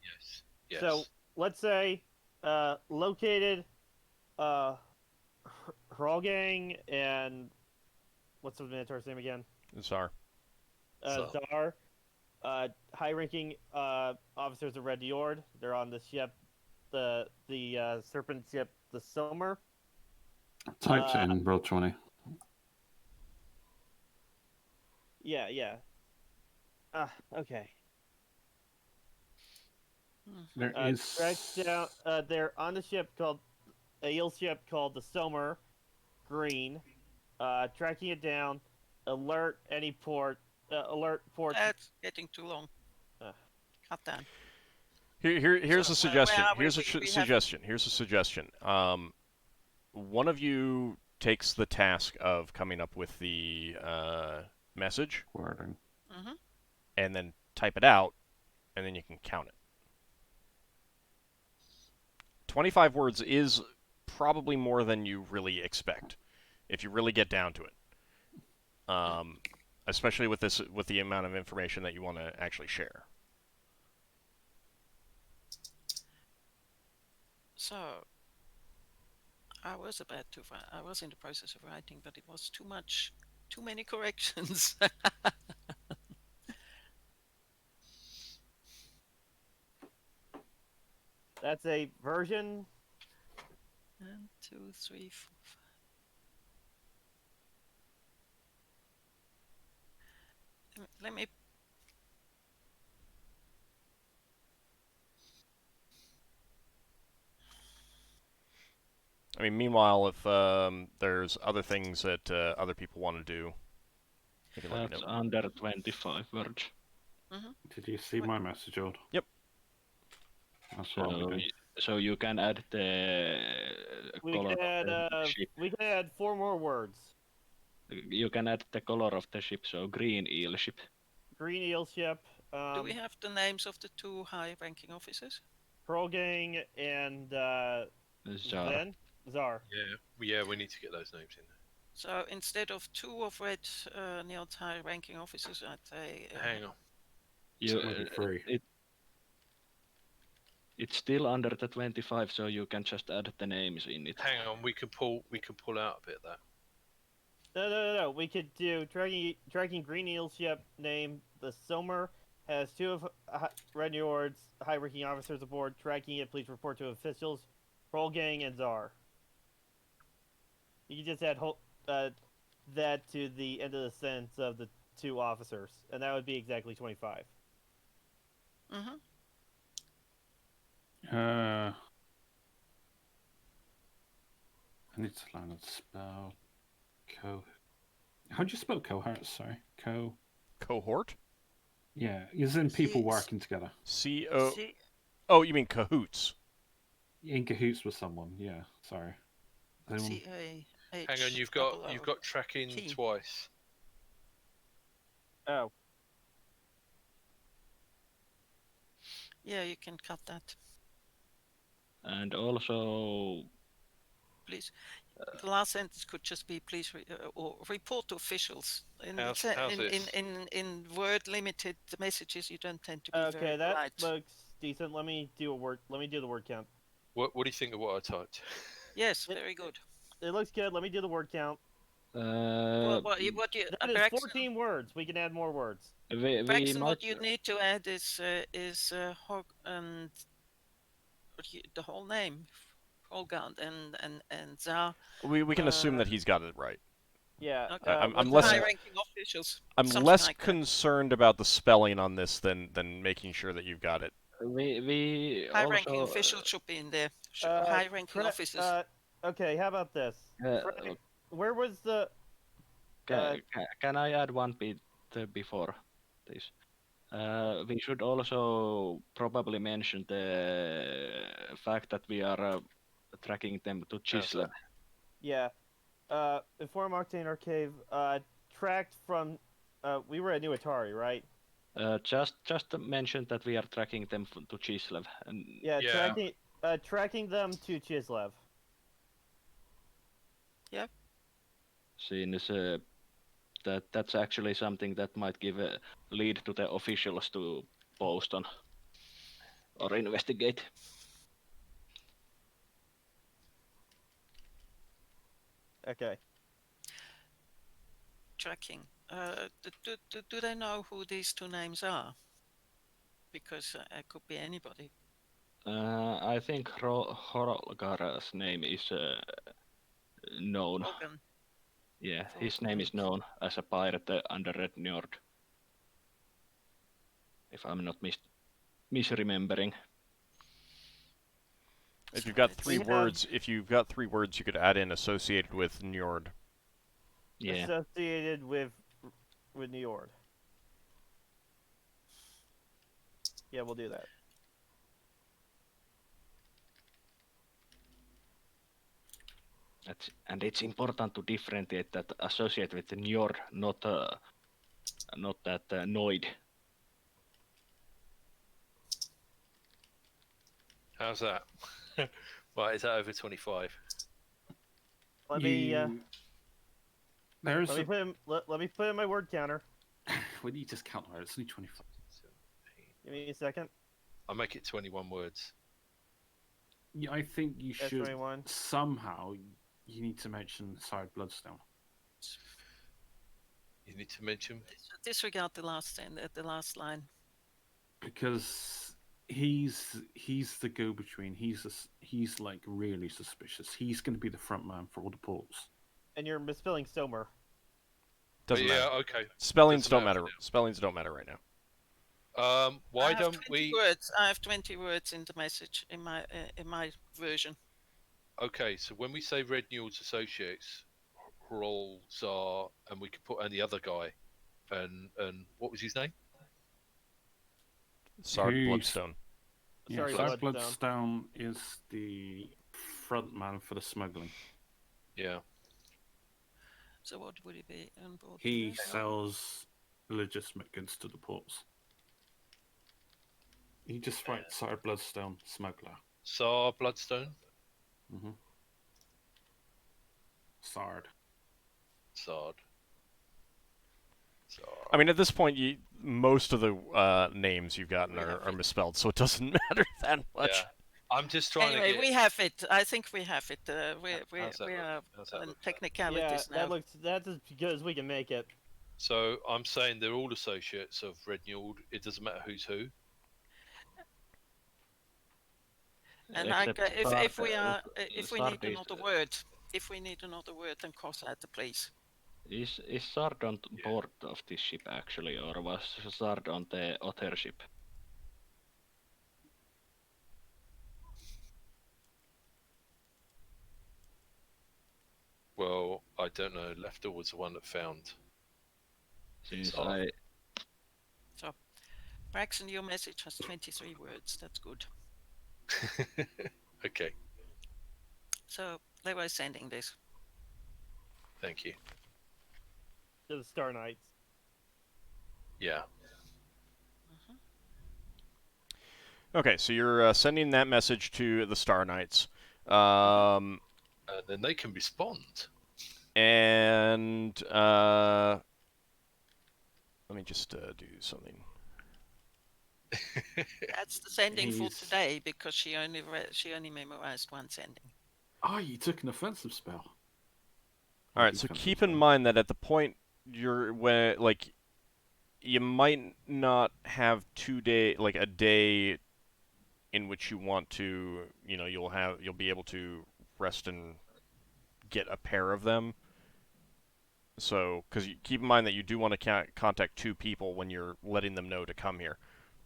Yes. So let's say located Hrolgang and what's the Minotaur's name again? Zar. Zar. High-ranking officers of Red Njord. They're on the ship, the serpent ship, the Somar. Typed in roll 20. Yeah. Okay. There is. Down, they're on a ship called a eel ship called the Somar Green. Tracking it down. Alert any port. Alert port. That's getting too long. Cut down. Here's a suggestion. Here's a suggestion. One of you takes the task of coming up with the message, Wording. and then type it out, and then you can count it. 25 words is probably more than you really expect, if you really get down to it. Especially with the amount of information that you want to actually share. So, I was I was in the process of writing, but it was too many corrections. That's a version. 1, 2, 3, 4, 5. Let me. I mean, meanwhile, if there's other things that other people want to do, you can let me That's know. under 25 words. Did you see my message, Old? Yep. That's what I'm doing. So you can add the color of the ship. We can add 4 more words. You can add the color of the ship, so green eel ship. Green eel ship. Do we have the names of the 2 high-ranking officers? Hrolgang and Zar. Zar. Yeah, we need to get those names in there. So instead of 2 of Red Njord's high-ranking officers, I'd say. Hang on. It's still under the 25, so you can just add the names in it. Hang on, we can pull out a bit of that. No. We could do tracking green eel ship name the Somar has 2 of Red Njord's high-ranking officers aboard. Tracking it, please report to officials. Hrolgang and Zar. You can just add that to the end of the sentence of the 2 officers, and that would be exactly 25. I need to learn how to spell How do you spell cohort? Sorry, Cohort? Yeah, is in people C- working together. C-O... C- Oh, you mean cahoots. In cahoots with someone. Yeah, sorry. Anyone? C-A-H. Hang on, you've double got O. tracking Key. twice. Oh, Yeah, you can cut that, And also, please. The last sentence could just be please or report to officials. How's this? In word limited messages, you don't tend to be okay, very that polite. looks decent. Let me do the word count. What do you think of what I typed? Yes, very good. It looks good. Let me do the word count. What you That is Braxon, 14 words. We can add more words. we Braxon, might what you need to add is Hog and the whole name, Holgand and Za. We can assume that he's got it right. Yeah. Okay. I'm what's less- the- High-ranking officials. I'm something less like that. concerned about the spelling on this than making sure that you've got it. we High-ranking also officials should be in there. Uh, High-ranking officers. Okay, how about this? Fred, where was the? can I add one bit before this? We should also probably mention the fact that we are tracking them to Chislev. Yeah. Inform Octane Arcade. Tracked from. We were at New Atari, right? Just mention that we are tracking them to Chislev. And Yeah. Yeah. Tracking them to Chislev. since that's actually something that might give a lead to the officials to post on or investigate. Okay. Tracking. Do they know who these two names are? Because it could be anybody. I think Horolgar's name is known. Hogan. Yeah, his name is known as a pirate under Red Njord. If I'm not misremembering. If you've got let's three see. words, you could add in associated with Njord. Yeah. Associated with Njord. Yeah, we'll do that. And it's important to differentiate that associate with the Njord, not that Noid. How's that? Right, is that over 25? Let me There's let me put in my word counter. What do you just count there? It's only 25. Give me a second. I'll make it 21 words. Yeah, I think you That's should 21. somehow. You need to mention Side Bloodstone. You need to mention. Disregard the last line. Because he's the go-between. He's like really suspicious. He's going to be the front man for all the ports. And you're misspelling Stomer. Doesn't yeah, matter. okay. Spellings Doesn't don't matter matter. Spellings don't matter right now. Why I have don't 20 we? Words. I have 20 words in the message in my version. Okay, so when we say Red Njord's associates, Hrol, Tsar, and we could put in the other guy, and what was his name? Sard Who's- Bloodstone. Yeah, Sorry, Side Bloodstone. Bloodstone is the front man for the smuggling. Yeah. So what would it be? On board He there? sells legitimate goods to the ports. He just writes Side Bloodstone smuggler. Tsar Bloodstone. Mm-hmm. Sard. Sard. Tsar. I mean, at this point, most of the names you've gotten We have are it. misspelled, so it doesn't matter that much. Yeah. I'm just trying Anyway, to get. we have it. I think we have it. We How's that are look? How's that on look? technicalities Yeah, now. that's as good as we can make it. So I'm saying they're all associates of Red Njord. It doesn't matter who's who. And if we need another word, then cross out the place. Is Sard on board of this ship actually, or was Sard on the other ship? don't know. Lafdul was the one that found. Since So- I So, Braxon, your message has 23 words. That's good. Okay, So they were sending this. thank you. To the Star Knights. Yeah. Okay, so you're sending that message to the Star Knights. Then they can respond. And let me just do something. That's the sending for He's- today because she only memorized one sending. Oh, you took an offensive spell. All right, so keep in mind that at the point you might not have a day in which you want to, you'll be able to rest and get a pair of them. So, because keep in mind that you do want to contact 2 people when you're letting them know to come here.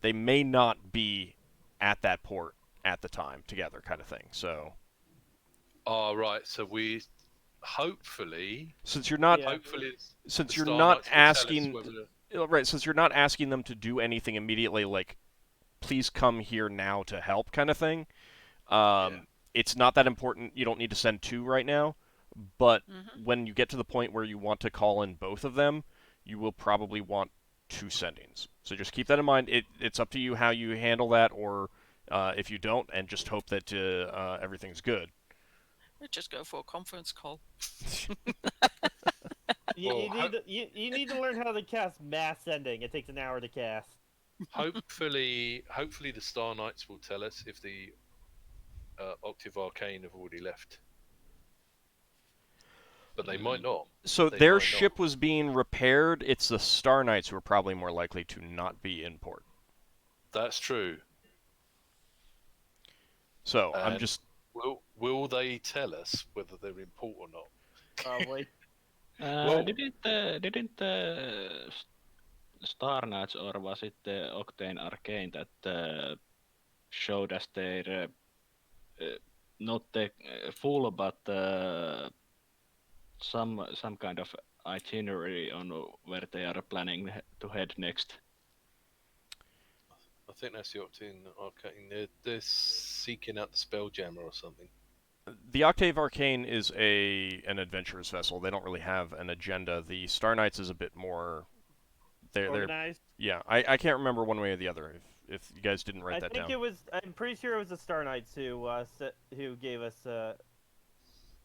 They may not be at that port at the time together, kind of thing. So, Oh, right. So we hopefully, since you're not, Yeah. hopefully, since the you're Star not Knights will tell us asking, whether- right, since you're not asking them to do anything immediately, like, please come here now to help, kind of thing. It's not that important. You don't need to send 2 right now. But when you get to the point where you want to call in both of them, you will probably want 2 sendings. So just keep that in mind. It's up to you how you handle that, or if you don't, and just hope that everything's good. We just go for a conference call. You need to learn how to cast mass sending. It takes an hour to cast. hopefully the Star Knights will tell us if the Octave Arcane have already left. But they might not. So They their might ship not. was being repaired. It's the Star Knights who are probably more likely to not be in port. That's true. So I'm And just. Will they tell us whether they're in port or not? Probably. Well- didn't Star Knights, or was it the Octane Arcane that showed us their not the full, but some kind of itinerary on where they are planning to head next? I think that's the Octane Arcane. They're seeking out the Spelljammer or something. The Octave Arcane is an adventurous vessel. They don't really have an agenda. The Star Knights is a bit more. They're Organized. yeah. I can't remember one way or the other. If you guys didn't write that down. I'm pretty sure it was the Star Knights who gave us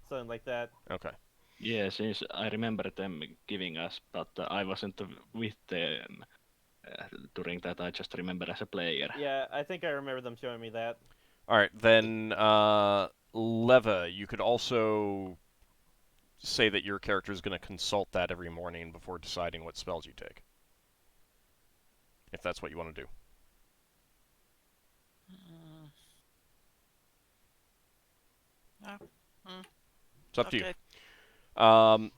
something like that. Okay. Yeah, since I remember them giving us, but I wasn't with them during that. I just remember as a player. Yeah, I think I remember them showing me that. All right, then Leva, you could also say that your character is going to consult that every morning before deciding what spells you take. If that's what you want to do. It's up to you.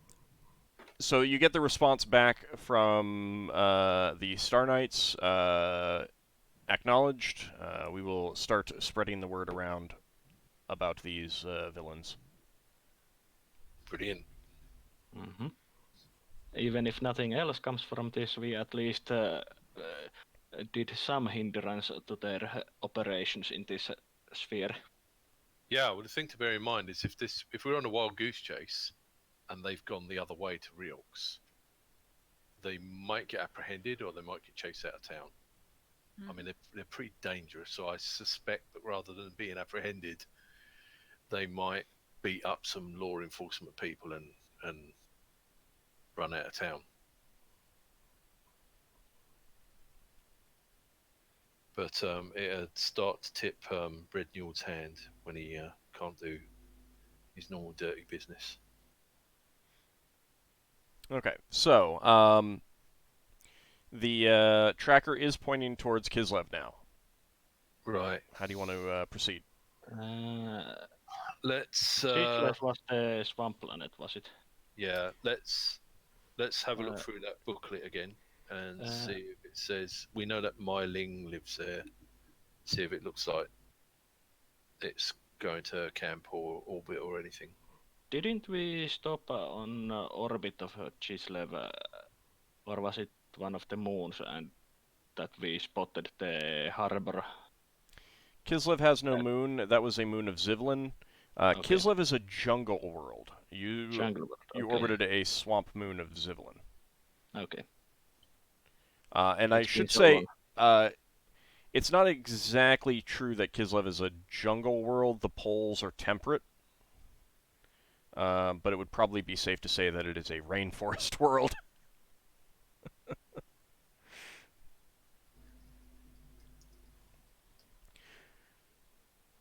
So you get the response back from the Star Knights. Acknowledged. We will start spreading the word around about these villains. Brilliant. Mm-hmm. Even if nothing else comes from this, we at least did some hindrance to their operations in this sphere. Yeah, well, the thing to bear in mind is if we're on a wild goose chase and they've gone the other way to Riox, they might get apprehended or they might get chased out of town. I mean, they're pretty dangerous, so I suspect that rather than being apprehended, they might beat up some law enforcement people and run out of town. But it'd start to tip Red Njord's hand when he can't do his normal dirty business. Okay, so the tracker is pointing towards Kislev now. Right. How do you want to proceed? Let's. Kislev was the swamp planet, was it? Yeah. Let's have a look through that booklet again and see if it says. We know that Myling lives there. See if it looks like it's going to camp or orbit or anything. Didn't we stop on orbit of Chislev, or was it one of the moons, and that we spotted the harbor? Kislev has no moon. That was a moon of Zivlin. Okay. Kislev is a jungle world. You Okay. orbited a swamp moon of Zivlin. Okay. And I It's been should so say, long. it's not exactly true that Kislev is a jungle world. The poles are temperate. But it would probably be safe to say that it is a rainforest world.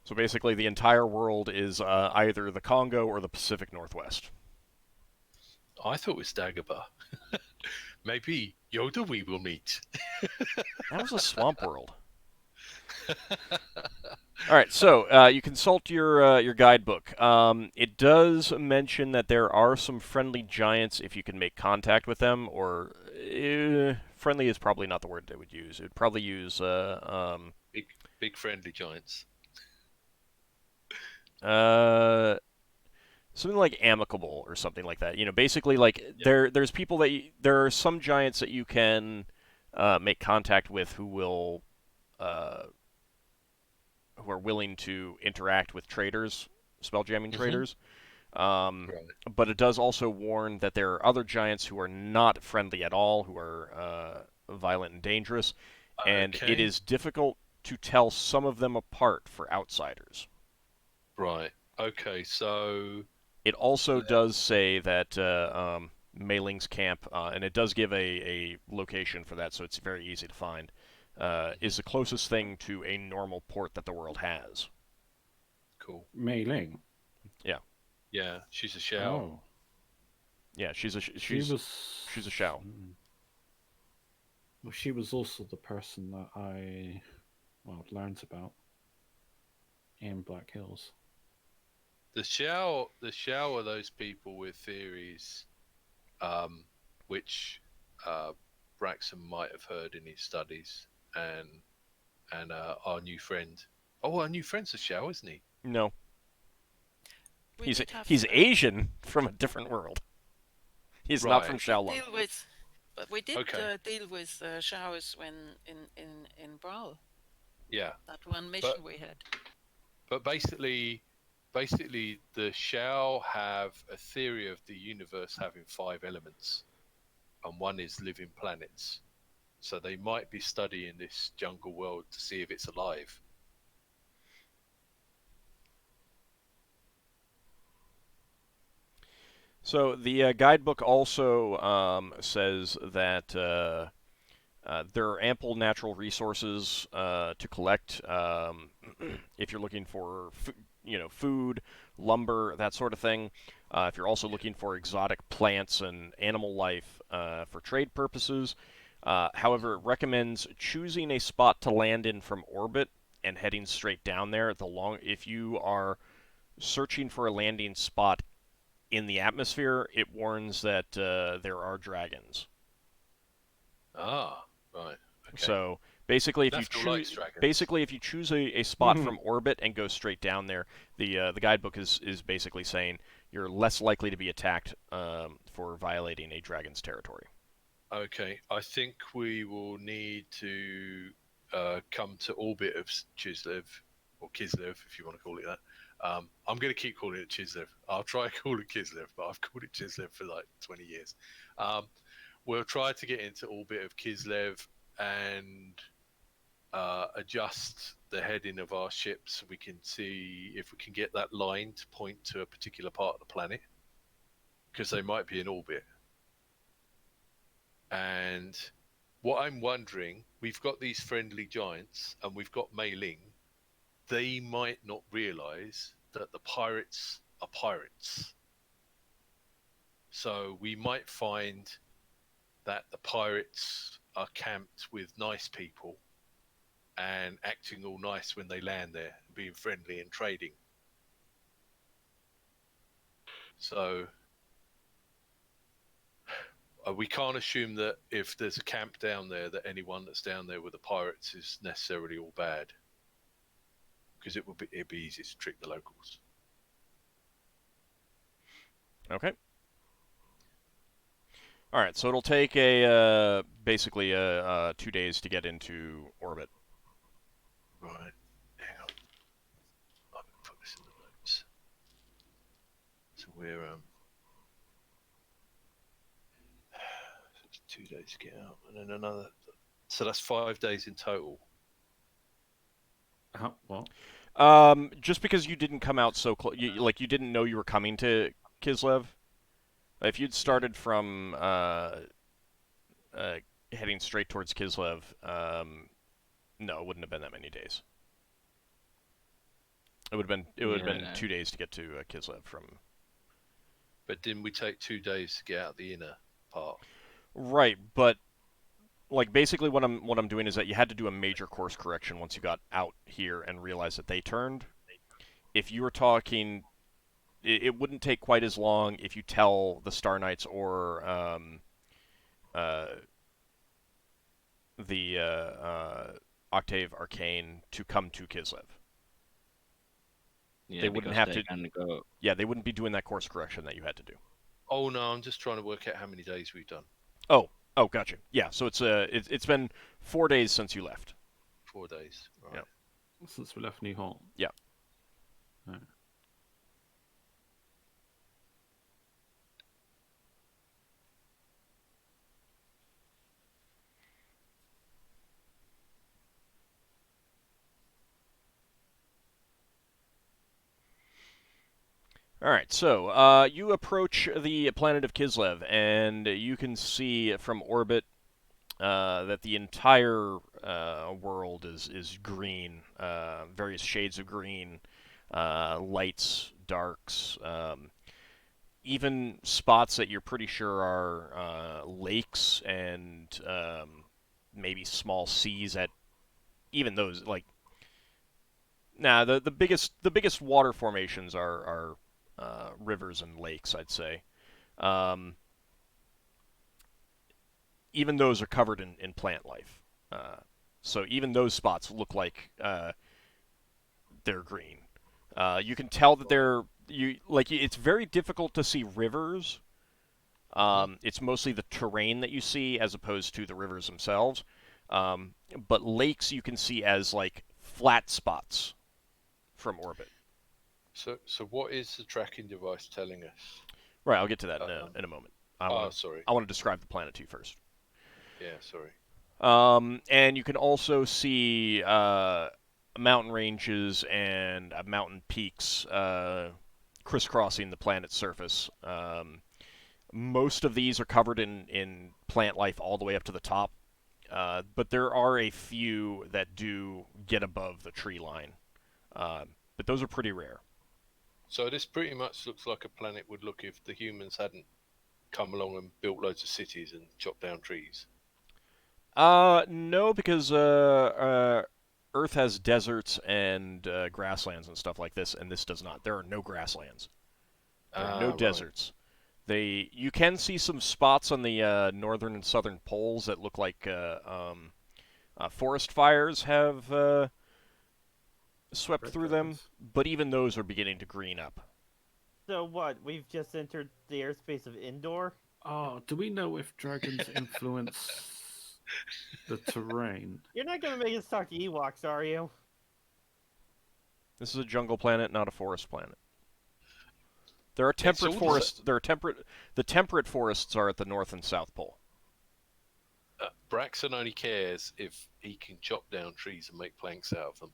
So basically, the entire world is either the Congo or the Pacific Northwest. I thought it was Dagobah. Maybe Yoda we will meet. That was a swamp world. All right, so you consult your guidebook. It does mention that there are some friendly giants if you can make contact with them, or friendly is probably not the word they would use. It would probably use Big friendly giants. something like amicable or something like that. You know, basically like there's people that there are some giants that you can make contact with who are willing to interact with traders, spelljamming traders. Right. But it does also warn that there are other giants who are not friendly at all, who are violent and dangerous, and it is difficult to tell some of them apart for outsiders. Right. Okay, so It also does say that Mailing's camp, and it does give a location for that, so it's very easy to find, is the closest thing to a normal port that the world has. cool. Mei Ling. Yeah, she's a shell. Oh. Yeah, she's a shell. Well, she was also the person that I learned about in Black Hills. The shell are those people with theories, which Braxon might have heard in his studies, and our new friend. Oh, our new friend's a shell, isn't he? No, We he's did have he's to Asian from a different world. He's not from Shaolin. deal with, but we did Okay. deal with showers when in Brawl. Yeah, That one mission we had. but basically, the shell have a theory of the universe having 5 elements, and one is living planets. So they might be studying this jungle world to see if it's alive. So the guidebook also says that there are ample natural resources to collect if you're looking for food, lumber, that sort of thing. If you're also looking for exotic plants and animal life for trade purposes. However, it recommends choosing a spot to land in from orbit and heading straight down there. If you are searching for a landing spot in the atmosphere, it warns that there are dragons. Ah, right. Okay. So basically, if you choose a spot from orbit and go straight down there, the guidebook is basically saying you're less likely to be attacked for violating a dragon's territory. Okay, I think we will need to come to orbit of Chislev, or Kislev, if you want to call it that. I'm going to keep calling it Chislev. I'll try to call it Kislev, but I've called it Chislev for like 20 years. We'll try to get into orbit of Kislev and adjust the heading of our ship so we can see if we can get that line to point to a particular part of the planet, because they might be in orbit. And what I'm wondering, we've got these friendly giants and we've got Mei Ling. They might not realize that the pirates are pirates. So we might find that the pirates are camped with nice people and acting all nice when they land there, being friendly and trading. So we can't assume that if there's a camp down there, that anyone that's down there with the pirates is necessarily all bad, because it'd be easy to trick the locals. Okay. All right, so it'll take basically 2 days to get into orbit. Right. Hang on. I can put this in the notes. So we're so it's 2 days to get out, and then another. So that's 5 days in total. What? Just because you didn't come out so close, you didn't know you were coming to Kislev. If you'd started from heading straight towards Kislev, no, it wouldn't have been that many days. It would have been 2 days to get to Kislev from. But didn't we take 2 days to get out the inner part? Right, but like basically what I'm doing is that you had to do a major course correction once you got out here and realized that they turned. If you were talking, it wouldn't take quite as long if you tell the Star Knights or the Octave Arcane to come to Kislev. Yeah, They wouldn't because have they to. can go. Yeah, they wouldn't be doing that course correction that you had to do. Oh no, I'm just trying to work out how many days we've done. Oh, gotcha. Yeah, so it's been 4 days since you left. 4 days. Right. Yeah. Since we left New Hall. Yeah. Right. All right, so you approach the planet of Kislev, and you can see from orbit that the entire world is green, various shades of green, lights, darks, even spots that you're pretty sure are lakes and maybe small seas. At even those, like, the biggest water formations are rivers and lakes, I'd say. Um, Even those are covered in plant life. So even those spots look like they're green. You can tell that it's very difficult to see rivers. It's mostly the terrain that you see as opposed to the rivers themselves. But lakes you can see as like flat spots from orbit. So what is the tracking device telling us? Right, I'll get to that in a moment. Sorry. I want to describe the planet to you first. Yeah, sorry. And you can also see mountain ranges and mountain peaks crisscrossing the planet's surface. Most of these are covered in plant life all the way up to the top, but there are a few that do get above the tree line. But those are pretty rare. So this pretty much looks like a planet would look if the humans hadn't come along and built loads of cities and chopped down trees. No, because Earth has deserts and grasslands and stuff like this, and this does not. There are no grasslands. There are no Right. deserts. You can see some spots on the northern and southern poles that look like forest fires have swept through them, but even those are beginning to green up. So what? We've just entered the airspace of Indoor? Oh, do we know if dragons influence the terrain? You're not gonna make us talk to Ewoks, are you? This is a jungle planet, not a forest planet. There are temperate all forests. The temperate forests are at the north and south pole. Braxon only cares if he can chop down trees and make planks out of them.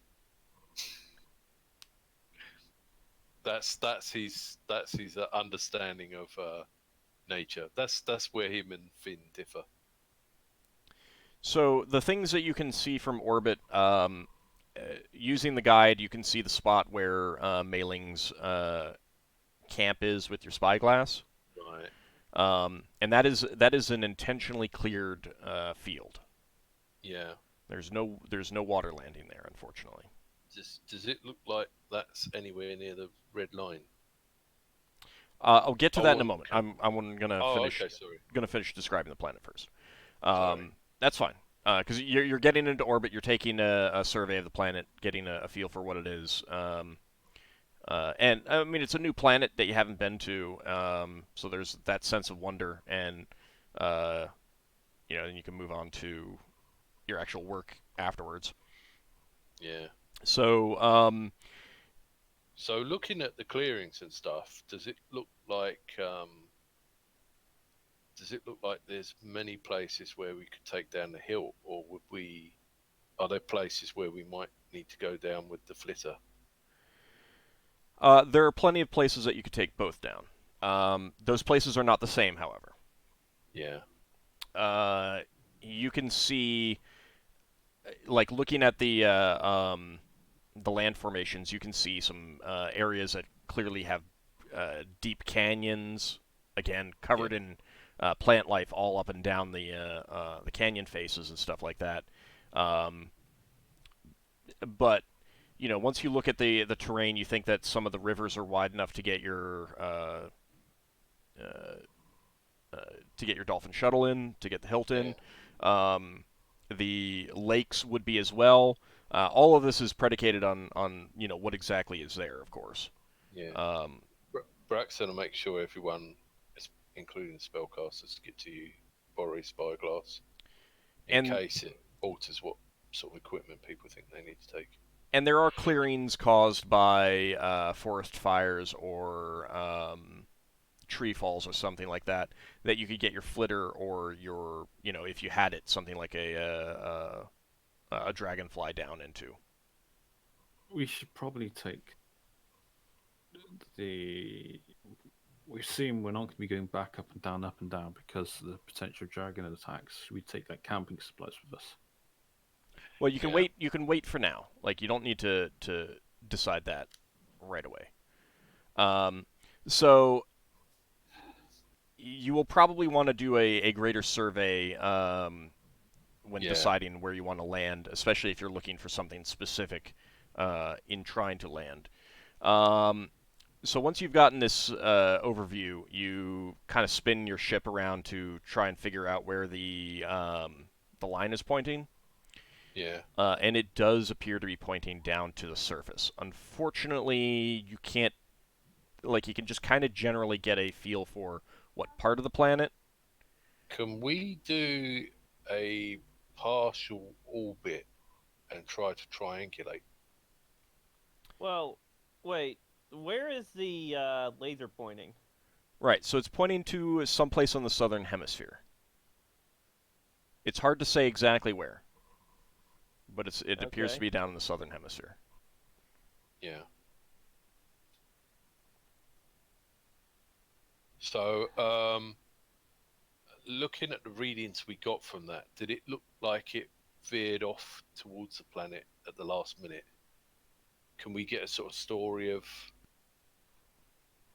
That's his understanding of nature. That's where him and Finn differ. So the things that you can see from orbit, using the guide, you can see the spot where Mailing's camp is with your spyglass. Right. And that is an intentionally cleared field. Yeah. There's no water landing there, unfortunately. Does it look like that's anywhere near the red line? I'll get to that in a moment. Okay. I'm gonna finish. Okay, sorry. Gonna finish describing the planet first. Sorry. That's fine. Because you're getting into orbit, you're taking a survey of the planet, getting a feel for what it is. And I mean, it's a new planet that you haven't been to, so there's that sense of wonder, and then you can move on to your actual work afterwards. Yeah. So, So looking at the clearings and stuff, does it look like there's many places where we could take down the hill, or are there places where we might need to go down with the flitter? there are plenty of places that you could take both down. Those places are not the same, however. Yeah. You can see, like looking at the land formations, you can see some areas that clearly have deep canyons, again covered in plant life all up and down the canyon faces and stuff like that. But once you look at the terrain, you think that some of the rivers are wide enough to get your dolphin shuttle in, to get the hilt in. The lakes would be as well. All of this is predicated on what exactly is there, of course. Yeah. Braxon will make sure everyone, including spellcasters, get to borrow his spyglass in case it alters what sort of equipment people think they need to take. And there are clearings caused by forest fires or tree falls or something like that you could get your flitter or your, if you had it, something like a dragonfly down into. We should probably take we assume we're not going to be going back up and down because of the potential dragon attacks. We take like camping supplies with us. Well, you can wait. You can wait for now. Like, you don't need to decide that right away. So you will probably want to do a greater survey when deciding where you want to land, especially if you're looking for something specific in trying to land. So once you've gotten this overview, you kind of spin your ship around to try and figure out where the line is pointing. Yeah. And it does appear to be pointing down to the surface. Unfortunately, you can't, you can just kind of generally get a feel for what part of the planet. Can we do a partial orbit and try to triangulate? Well, wait. Where is the laser pointing? Right, so it's pointing to someplace on the southern hemisphere. It's hard to say exactly where, but it appears to be down in the southern hemisphere. Yeah. So, looking at the readings we got from that, did it look like it veered off towards the planet at the last minute? Can we get a sort of story of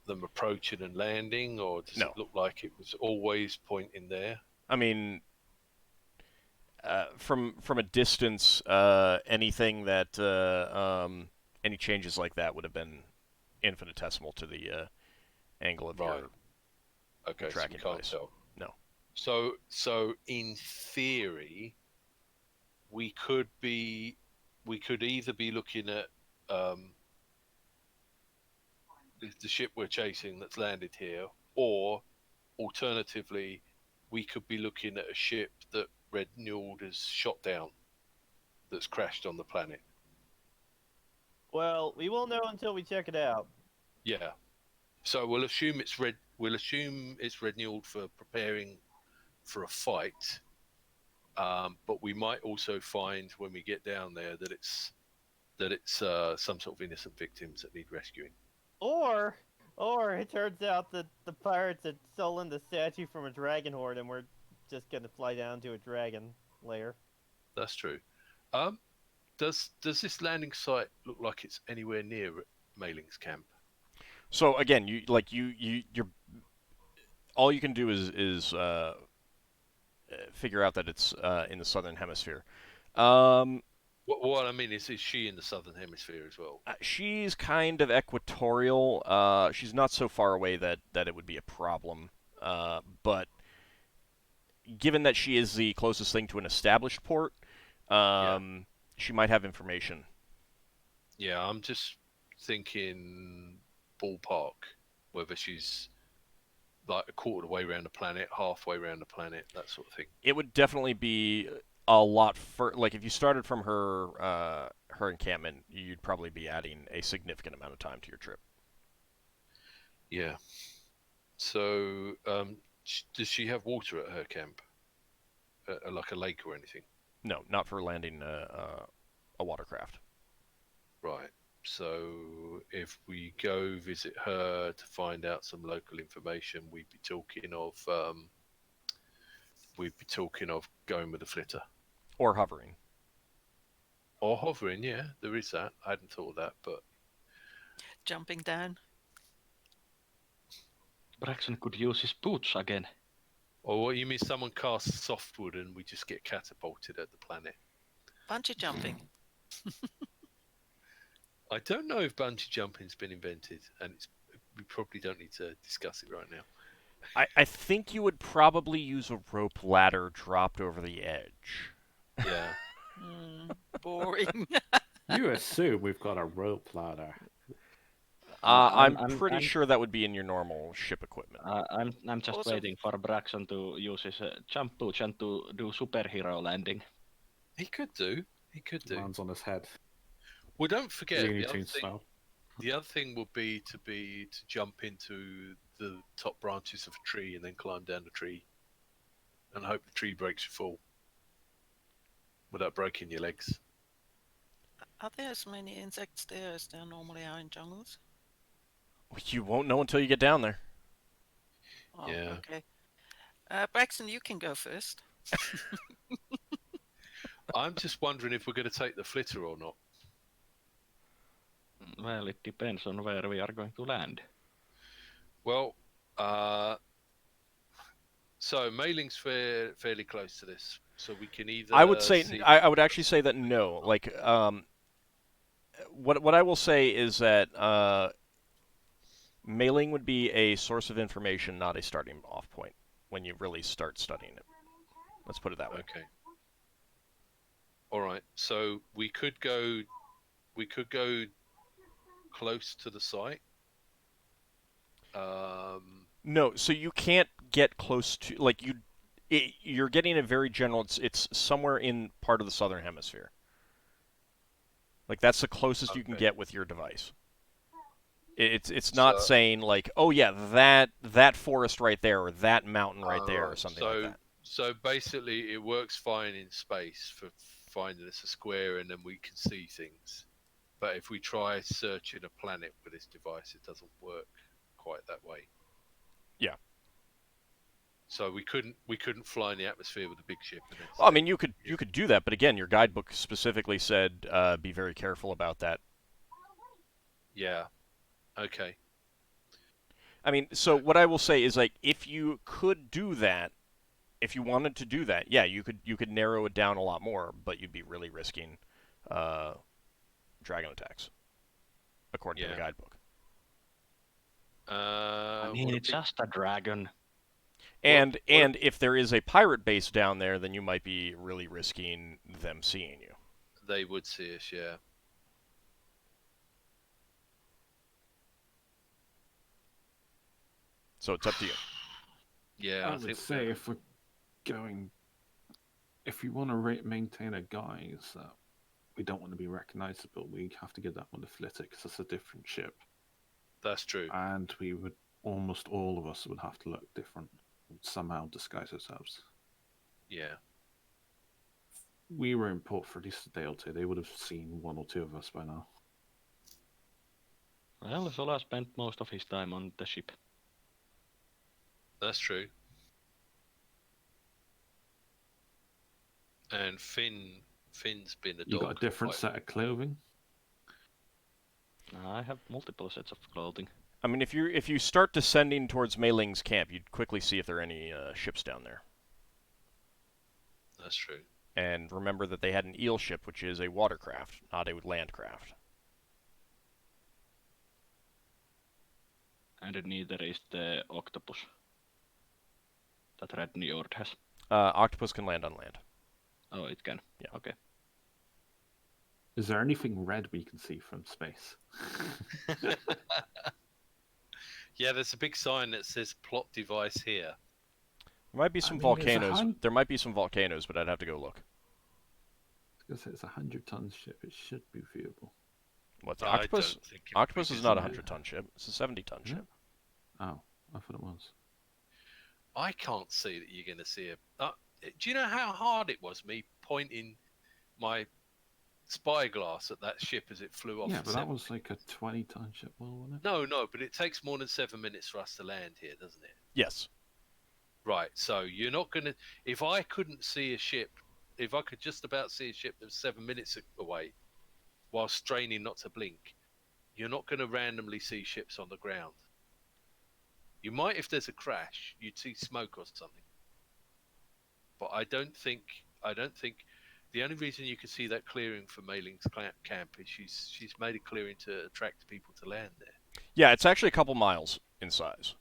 them approaching and landing, or does it look like it was always pointing there? I mean, from a distance, anything that any changes like that would have been infinitesimal to the angle of your tracking device. Tell. No. So in theory, we could either be looking at the ship we're chasing that's landed here, or alternatively, we could be looking at a ship that Red Njord has shot down, that's crashed on the planet. Well, we won't know until we check it out. Yeah. So we'll assume it's Red Njord for preparing for a fight. But we might also find when we get down there that it's some sort of innocent victims that need rescuing. Or it turns out that the pirates had stolen the statue from a dragon horde, and we're just gonna fly down to a dragon lair. That's true. Does this landing site look like it's anywhere near Mailing's camp? So again, you're all you can do is figure out that it's in the southern hemisphere. What I mean is she in the southern hemisphere as well? She's kind of equatorial. She's not so far away that it would be a problem. But given that she is the closest thing to an established port, she might have information. Yeah, I'm just thinking ballpark, whether she's like a quarter of the way around the planet, halfway around the planet, that sort of thing. It would definitely be a lot like if you started from her encampment, you'd probably be adding a significant amount of time to your trip. Yeah. So, does she have water at her camp? Like a lake or anything? No, not for landing a watercraft. Right. So, if we go visit her to find out some local information, we'd be talking of going with a flitter Or hovering. or hovering. Yeah, there is that. I hadn't thought of that, but Jumping down. Braxon could use his boots again. or what you mean? Someone casts softwood and we just get catapulted at the planet. Bungee jumping. I don't know if bungee jumping's been invented, and we probably don't need to discuss it right now. I think you would probably use a rope ladder dropped over the edge. Yeah. Boring. You assume we've got a rope ladder. I'm pretty sure that would be in your normal ship equipment. I'm just Also- waiting for Braxon to use his jump boots and to do superhero landing. He could do. Lands on his head. Well, don't forget Looney the other Tunes thing. style. The other thing would be to jump into the top branches of a tree and then climb down the tree, and hope the tree breaks your fall without breaking your legs. Are there as many insects there as there normally are in jungles? You won't know until you get down there. Oh, Yeah. okay. Braxton, you can go first. I'm just wondering if we're going to take the flitter or not. Well, it depends on where we are going to land. Well, so Mailing's fairly close to this, so we can either. I would say see- I would actually say that no. Like what I will say is that mailing would be a source of information, not a starting off point when you really start studying it. Let's put it that way. Okay. All right. So we could go close to the site. No, so you can't get close to you're getting a very general. It's somewhere in part of the southern hemisphere. Like that's the closest you can Okay. get with your device. It's not So- saying like, oh yeah, that forest right there or that mountain right there or Alright, something so, like that. So basically, it works fine in space for finding us a square, and then we can see things. But if we try searching a planet with this device, it doesn't work quite that way. Yeah. So we couldn't fly in the atmosphere with a big ship. And then Well, I mean, you could do that, but again, your guidebook specifically said be very careful about that. Yeah. Okay. I mean, so what I will say is like if you could do that, if you wanted to do that, yeah, you could narrow it down a lot more, but you'd be really risking dragon attacks, according to the Yeah. guidebook. I mean, what it's just a dragon. And what- if there is a pirate base down there, then you might be really risking them seeing you. They would see us, yeah. So it's up to you. Yeah, I I would think say if we're going, if we want to maintain a guise that we don't want to be recognizable, we have to give that one a flitter because it's a different ship, that's true. and we would almost all of us would have to look different and somehow disguise ourselves. Yeah. We were in port for at least a day or two. They would have seen one or two of us by now. Well, Solas spent most of his time on the ship. That's true. And Finn's been a dog. You got a different like- set of clothing. I have multiple sets of clothing. I mean, if you start descending towards Mei Ling's camp, you'd quickly see if there are any ships down there. That's true. And remember that they had an eel ship, which is a watercraft, not a landcraft. And neither is the octopus that Red Njord has. Octopus can land on land. Oh, it can. Yeah. Okay. Is there anything red we can see from space? Yeah, there's a big sign that says plot device here. There might be some I mean, volcanoes. There might be some volcanoes, but I'd have to go look. I was gonna say it's a 100-ton ship. It should be viewable. What's I octopus? don't think it Octopus would is be not a visible. 100-ton ship. It's a 70-ton Yeah. ship. Oh, I thought it was. I can't see that you're going to see a. Do you know how hard it was me pointing my spyglass at that ship as it flew off? Yeah, for but that 7 was like a 20-ton ship, wasn't it? No, but it takes more than 7 minutes for us to land here, doesn't it? Yes. Right. So you're not going to. If I couldn't see a ship, if I could just about see a ship that was 7 minutes away, while straining not to blink, you're not going to randomly see ships on the ground. You might if there's a crash, you'd see smoke or something. But I don't think the only reason you can see that clearing for Mailing's camp is she's made a clearing to attract people to land there. Yeah, it's actually a couple miles in size.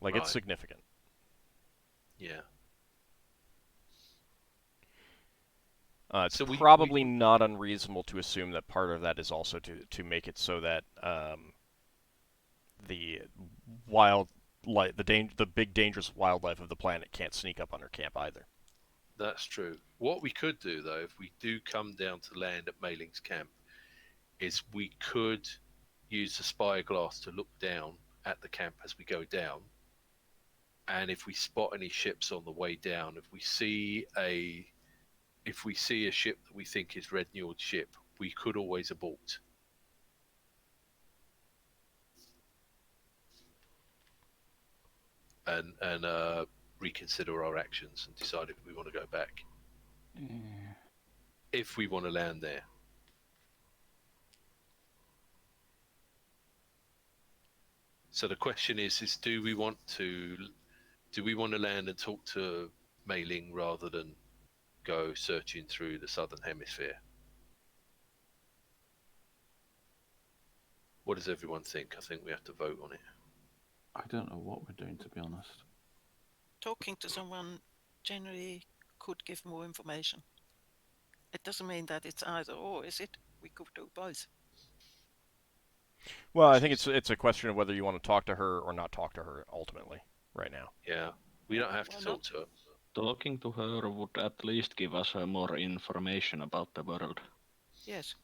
Like, Right. it's significant. Yeah. It's So probably not unreasonable to assume that part of that is also to make it so that the the big dangerous wildlife of the planet can't sneak up on her camp either. That's true. What we could do, though, if we do come down to land at Mailing's camp, is we could use the spyglass to look down at the camp as we go down. And if we spot any ships on the way down, if we see a ship that we think is Red Njord's ship, we could always abort. And reconsider our actions and decide if we want to go back. Yeah. If we want to land there. So the question is do we want to land and talk to Mailing rather than go searching through the southern hemisphere? What does everyone think? I think we have to vote on it. I don't know what we're doing, to be honest. Talking to someone generally could give more information. It doesn't mean that it's either or, is it? We could do both. Well, I think it's a question of whether you want to talk to her or not talk to her ultimately right now. Yeah, we don't have to Why talk not? to her. Talking to her would at least give us more information about the world Yes,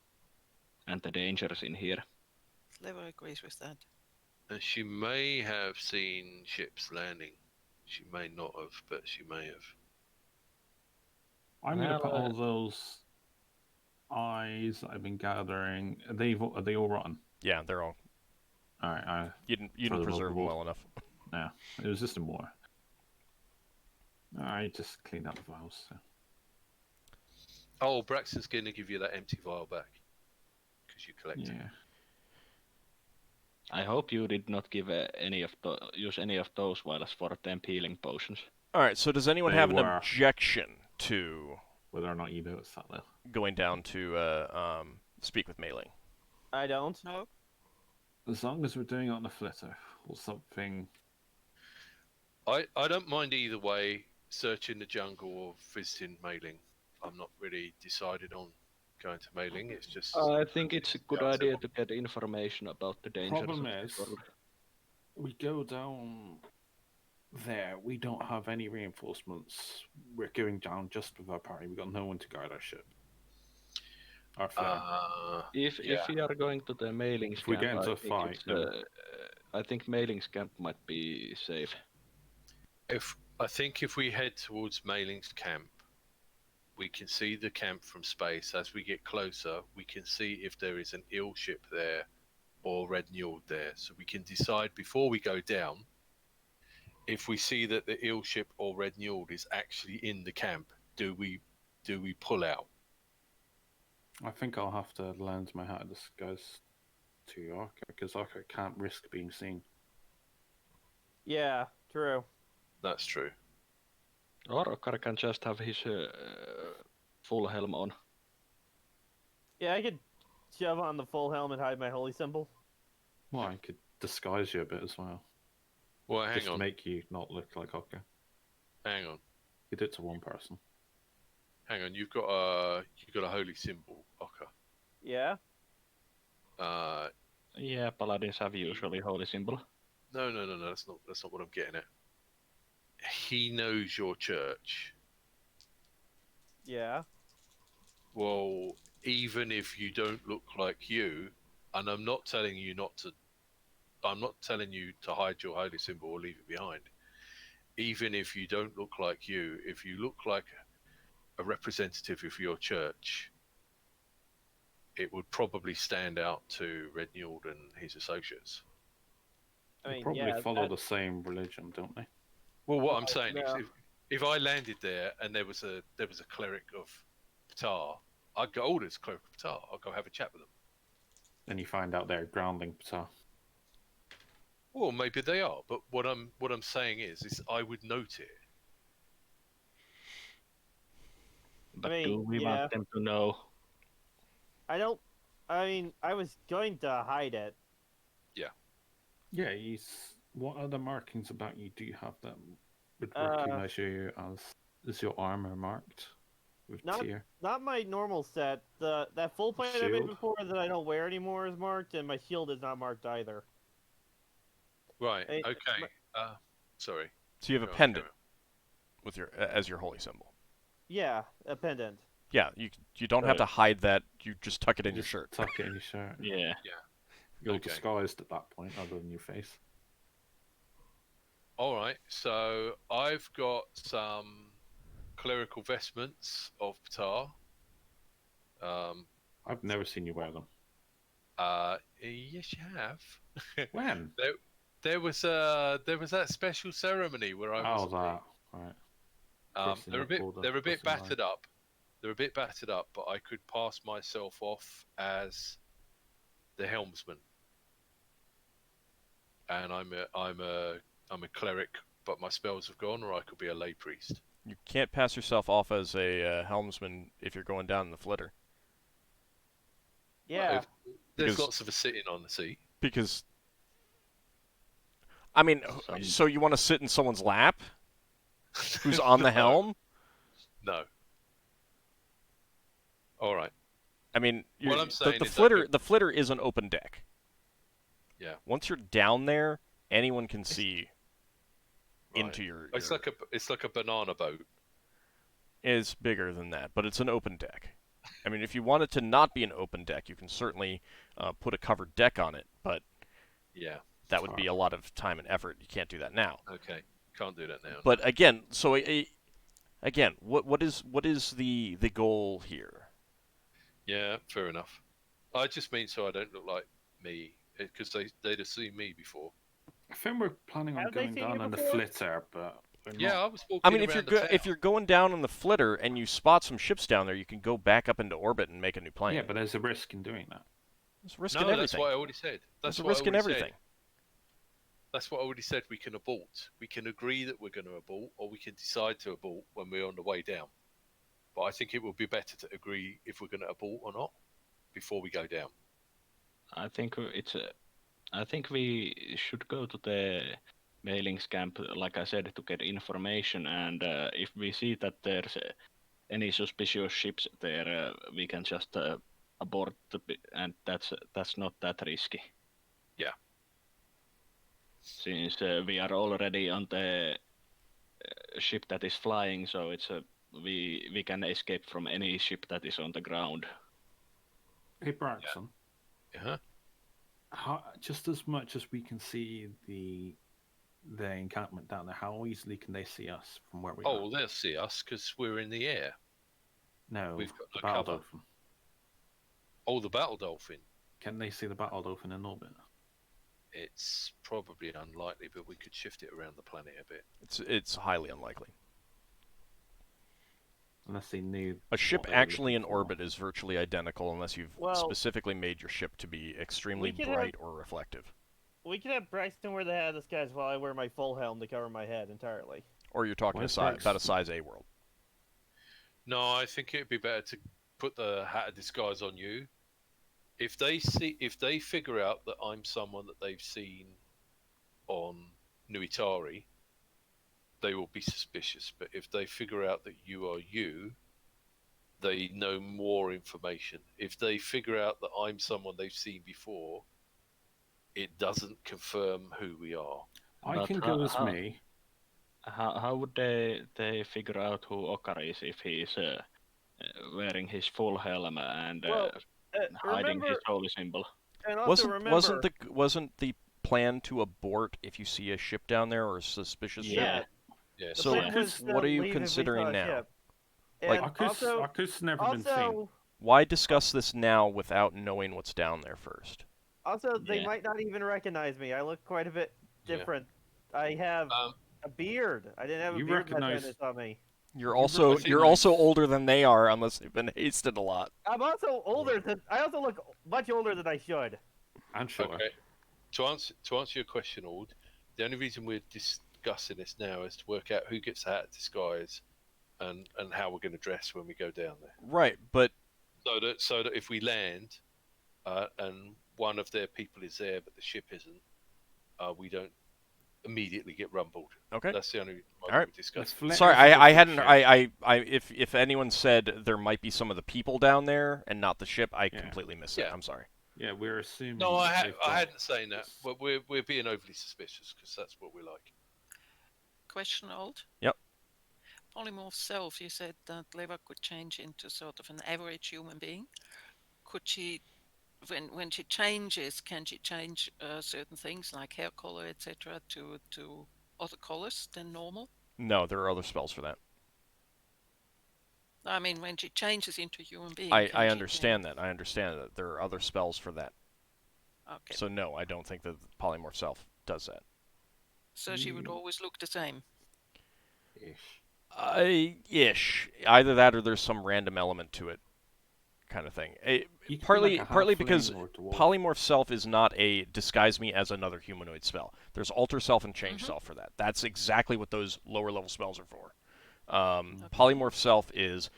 and the dangers in here. Lever agrees with that. And she may have seen ships landing. She may not have, but she may have. I'm going to put Well, all those eyes that I've been gathering. Are they all rotten? Yeah, they're all. All right. You didn't throw them preserve them overboard. well enough. Yeah, it was just in water. I just cleaned out the vials. So. Oh, Braxon's going to give you that empty vial back because you collected it. Yeah. I hope you did not give use any of those vials for temp healing potions. All right. So does anyone They have an were. objection to Whether or not you know it's that low. going down to speak with Mailing? I don't. No? As long as we're doing it on a flitter or something. I don't mind either way, searching the jungle or visiting Mailing. I'm not really decided on going to Mailing. It's just. I think it's a good Yeah, I'll idea say to get information about the dangers Problem of this is, world. we go down there. We don't have any reinforcements. We're going down just with our party. We got no one to guard our ship. Our fare. If we are going to the Mailing's If we camp, get into I a think fight, then- I think Mailing's camp might be safe. I think if we head towards Mailing's camp, we can see the camp from space. As we get closer, we can see if there is an ill ship there or Red Njord there. So we can decide before we go down, if we see that the ill ship or Red Njord is actually in the camp, do we pull out? I think I'll have to lend my hat of disguise to Ockar, because Ockar can't risk being seen. Yeah, true. That's true. Or Ockar can just have his full helm on. Yeah, I could shove on the full helm and hide my holy symbol. Well, I could disguise you a bit as well. Well, hang just to on. make you not look like Ockar. Hang on. You did it to one person. Hang on, you've got a holy symbol, Ockar. Yeah. Yeah, paladins have usually holy symbol. No. That's not what I'm getting at. He knows your church. Yeah. Well, even if you don't look like you, and I'm not telling you to hide your holy symbol or leave it behind. Even if you don't look like you, if you look like a representative of your church, it would probably stand out to Red Njord and his associates. They probably follow the same religion, don't they? Well, what I'm saying is, no. if I landed there and there was a cleric of Ptah, I'd go, there's a cleric of Ptah. I'll go have a chat with them. Then you find out they're groundling Ptah. Well, maybe they are, but what I'm saying is I would note it. But do we want them to know? I was going to hide it. Yeah, what other markings about you do you have that would recognize you as... Is your armor marked with tier? Not my normal set. That full plate I made before that I don't wear anymore is marked, and my shield is not marked either. Right. Okay. Sorry. So you have a pendant with as your holy symbol. Yeah, a pendant. Yeah, you don't have to hide that. You just tuck it in your shirt. Tuck it in your shirt. Yeah. You're disguised at that point, other than your face. All right. So I've got some clerical vestments of Ptah. I've never seen you wear them. Yes, you have. When? There was that special ceremony where I was. Right. They're a bit battered up. They're a bit battered up, but I could pass myself off as the helmsman. And I'm a cleric, but my spells have gone, or I could be a lay priest. You can't pass yourself off as a helmsman if you're going down in the flitter. Yeah. There's lots of us sitting on the seat. Because, I mean, so you want to sit in someone's lap? Who's on the helm? No. All right. I mean, what I'm saying the flitter is an open deck. Yeah. Once you're down there, anyone can see into your. It's like a banana boat. It's bigger than that, but it's an open deck. I mean, if you want it to not be an open deck, you can certainly put a covered deck on it, but that would be a lot of time and effort. You can't do that now. Okay, can't do that now. But again, so again, what is the goal here? Yeah, fair enough. I just mean so I don't look like me, because they'd have seen me before. I think we're planning on going down on the flitter, but I was walking. I mean, if you're going down on the flitter and you spot some ships down there, you can go back up into orbit and make a new plane. Yeah, but there's a risk in doing that. There's a risk in everything. That's what I already said. There's a risk in everything. That's what I already said. We can abort. We can agree that we're going to abort, or we can decide to abort when we're on the way down. But I think it would be better to agree if we're going to abort or not before we go down. I think we should go to the mailings camp, like I said, to get information. And if we see that there's any suspicious ships there, we can just abort, and that's not that risky. Yeah. Since we are already on the ship that is flying, so it's we can escape from any ship that is on the ground. Hey, Braxon. Yeah. Just as much as we can see the encampment down there, how easily can they see us from where we are? Oh, they'll see us because we're in the air. No, we've got the battle dolphin. Oh, the battle dolphin. Can they see the battle dolphin in orbit? It's probably unlikely, but we could shift it around the planet a bit. It's highly unlikely. Unless they knew. A ship actually in orbit is virtually identical unless you've specifically made your ship to be extremely bright or reflective. We could have Braxton wear the hat of the skies while I wear my full helm to cover my head entirely. Or you're talking about a size A world. No, I think it'd be better to put the hat of disguise on you. If they figure out that I'm someone that they've seen on Nuitari, they will be suspicious. But if they figure out that you are you, they know more information. If they figure out that I'm someone they've seen before, it doesn't confirm who we are. I But can go as me. How would they figure out who Ockar is if he's wearing his full helm and Well, hiding his remember, holy symbol? and also remember, Wasn't the plan to abort if you see a ship down there or a suspicious ship? yeah. Yeah. The So plan was to what are you leave if we considering saw a now? ship. Like, And also, Arcus never been seen. also, Why discuss this now without knowing what's down there first? also, they Yeah. might not even recognize me. I look quite a bit Yeah. different. I have a beard. I didn't have a You beard last time recognize- they saw me. You're You also recognize- older than they are, unless they've been hasted a lot. I'm also older than. I also look much older than I should. I'm sure. Okay. To answer your question, Ald, the only reason we're discussing this now is to work out who gets out of disguise, and how we're going to dress when we go down there. Right, but So that if we land, and one of their people is there but the ship isn't, we don't immediately get rumbled. okay. That's the only reason why Alright. we're discussing. Let's Sorry, let I the hadn't. ship. If anyone said there might be some of the people down there and not the ship, I Yeah. completely missed it. Yeah. I'm sorry. Yeah, we're assuming. No, I they've got- hadn't saying that, but we're being overly suspicious because that's what we're like. Question, Old. Yep. Polymorph self, you said that Leva could change into sort of an average human being. Could she, when she changes, can she change certain things like hair color, etc., to other colors than normal? No, there are other spells for that. I mean, when she changes into a human being. I can she understand that. I understand that there are other spells for that. Okay. So no, I don't think that the polymorph self does that. So she would always look the same. Ish. Ish. Either that or there's some random element to it, kind of thing. You could be Partly like a because halfling or dwarf. polymorph self is not a disguise me as another humanoid spell. There's alter self and change self for that. That's exactly what those lower level spells are for. Polymorph self is,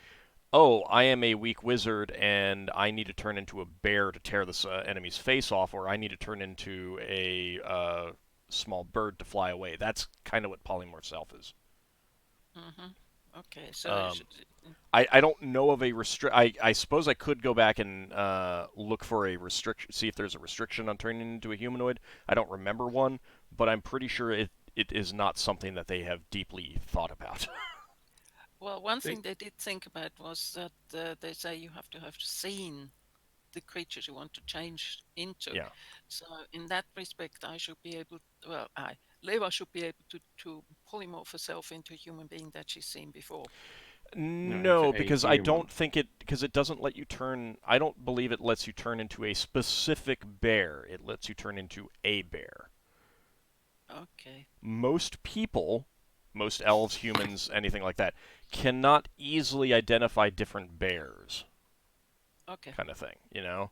oh, I am a weak wizard and I need to turn into a bear to tear this enemy's face off, or I need to turn into a small bird to fly away. That's kind of what polymorph self is. Okay, so I don't know of a I suppose I could go back and look for a restriction, see if there's a restriction on turning into a humanoid. I don't remember one, but I'm pretty sure it is not something that they have deeply thought about. well, one thing they did think about was that they say you have to have seen the creatures you want to change into. Yeah. So in that respect, I should be able. Well, Leva should be able to polymorph herself into a human being that she's seen before. No, it's a because I human. don't think because it doesn't let you turn. I don't believe it lets you turn into a specific bear. It lets you turn into a bear. Okay. Most people, most elves, humans, anything like that, cannot easily identify different bears. Okay. Kind of thing, you know?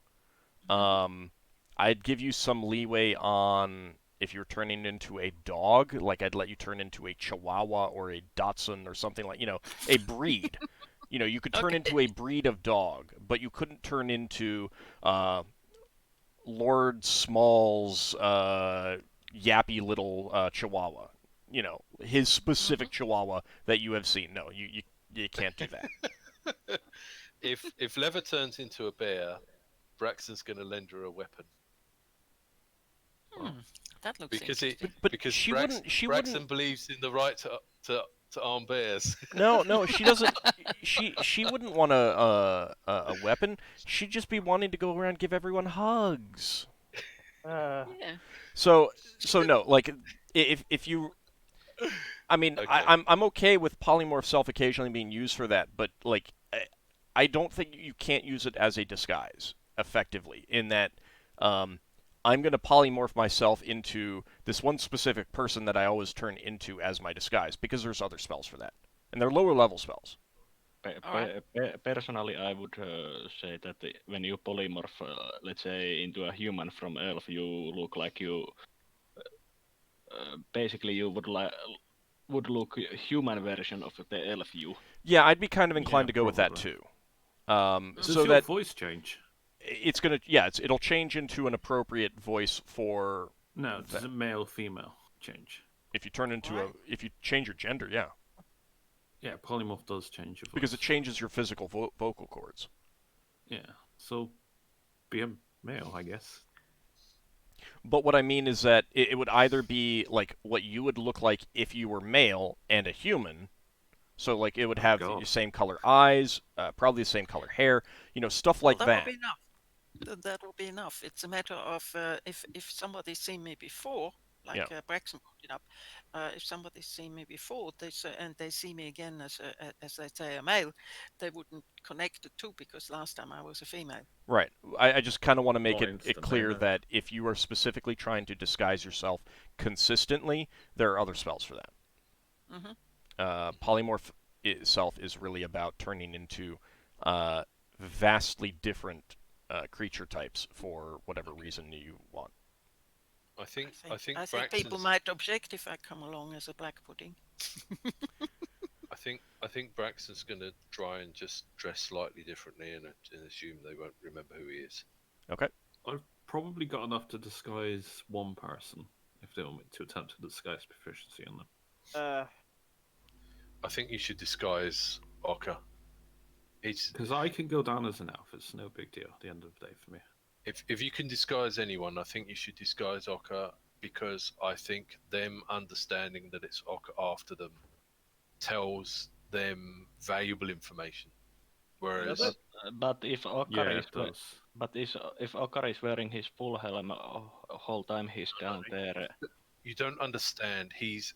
I'd give you some leeway on if you're turning into a dog, like I'd let you turn into a Chihuahua or a Dachshund or something like, a breed. You could turn into a breed of dog, but you couldn't turn into Lord Small's yappy little Chihuahua. His specific Chihuahua that you have seen. No, you can't do that. If Leva turns into a bear, Braxton's going to lend her a weapon. That looks Because interesting. But because she Braxton, wouldn't. She Braxton wouldn't. believes in the right to arm bears. No, she doesn't. She wouldn't want a weapon. She'd just be wanting to go around and give everyone hugs. Yeah. So no, like if you, I mean, Okay. I'm okay with polymorph self occasionally being used for that, but like I don't think you can't use it as a disguise effectively. In that, I'm going to polymorph myself into this one specific person that I always turn into as my disguise, because there's other spells for that, and they're lower level spells. Personally, I would say that when you polymorph, let's say, into a human from elf, you look like you. Basically, you would look a human version of the elf you. Yeah, I'd be kind of inclined Yeah, to go with that probably. too. Does So your that voice change? it's gonna, it'll change into an appropriate voice for No, does it male female change? if you turn into if you change your gender, yeah. Yeah, polymorph does change your voice. because it changes your physical vocal cords. Yeah, so be a male, I guess. But what I mean is that it would either be like what you would look like if you were male and a human. So like it would Oh, have God. the same color eyes, probably the same color hair, stuff like that that. will be enough. That will be enough. It's a matter of if somebody's seen me before, like Braxon pointed up, if somebody's seen me before, and they see me again as they say a male, they wouldn't connect the two because last time I was a female. Right. I just kind of want to make More it instant, clear I know. that if you are specifically trying to disguise yourself consistently, there are other spells for that. Mm-hmm. Polymorph itself is really about turning into vastly different creature types for whatever reason you want. I think I think people Braxton's- might object if I come along as a black pudding. I think Braxton's going to try and just dress slightly differently and assume they won't remember who he is. Okay. I've probably got enough to disguise one person if they want me to attempt to disguise proficiency on them. I think you should disguise Ockar. Because I can go down as an elf. It's no big deal at the end of the day for me. If you can disguise anyone, I think you should disguise Ockar because I think them understanding that it's Ockar after them tells them valuable information. Whereas, But if Ockar Yeah, is it does. if Ockar is wearing his full helm whole time he's down there, you don't understand. He's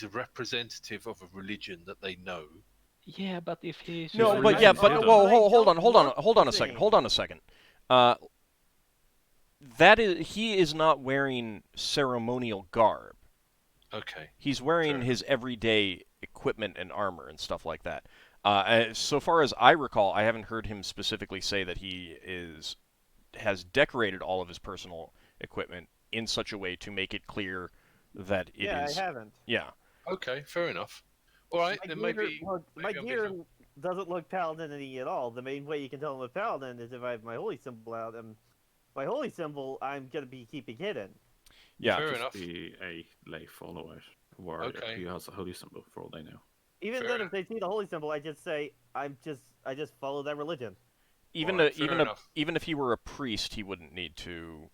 a representative of a religion that they know. yeah. But if he's No, Yeah, but I yeah, don't- but I don't- whoa, I hold on, don't hold on, look hold on the a second, same. hold on a second. He is not wearing ceremonial garb. Okay. He's wearing Fair his everyday equipment and armor and stuff like that. So far as I recall, I haven't heard him specifically say that he has decorated all of his personal equipment in such a way to make it clear that it is. I haven't. Yeah. Okay, fair enough. All right, then maybe My I'm gear being- doesn't look paladin-y at all. The main way you can tell I'm a paladin is if I have my holy symbol out, and my holy symbol I'm gonna be keeping hidden. Yeah. Fair Just enough. be a lay follower, a warrior Okay. who has a holy symbol for all they know. Even Fair then, enough. if they see the holy symbol, I just say I just follow that religion. Alright, fair enough. Even if he were a priest, he wouldn't need to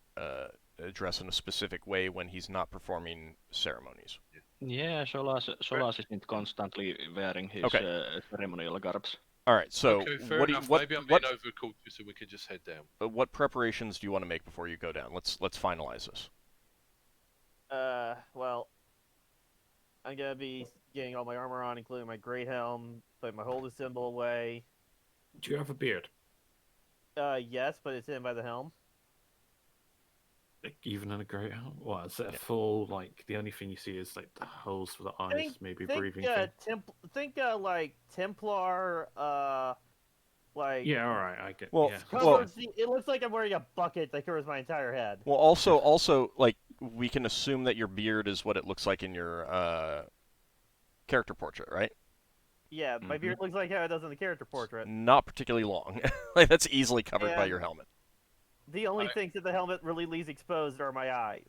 dress in a specific way when he's not performing ceremonies. yeah, Solas isn't constantly wearing his Okay. ceremonial garbs. All right. So Okay, fair what do enough. you, Maybe I'm being overcautious, so we could just head down. what preparations do you want to make before you go down? Let's finalize this. Well, I'm gonna be getting all my armor on, including my great helm, putting my holy symbol away. Do you have a beard? Yes, but it's hidden by the helm. Like, even in a great helm? What, is it a full, like, the only thing you see is, like, the holes for the eyes, maybe breathing thing? Think like Templar, like Yeah, alright, I get Well, yeah. covers it looks like I'm wearing a bucket that covers my entire head. Well, also, like we can assume that your beard is what it looks like in your character portrait, right? Yeah, my beard looks like how it does in the character portrait. Not particularly long. Like that's easily covered by And- your helmet. The only Alright. things that the helmet really leaves exposed are my eyes.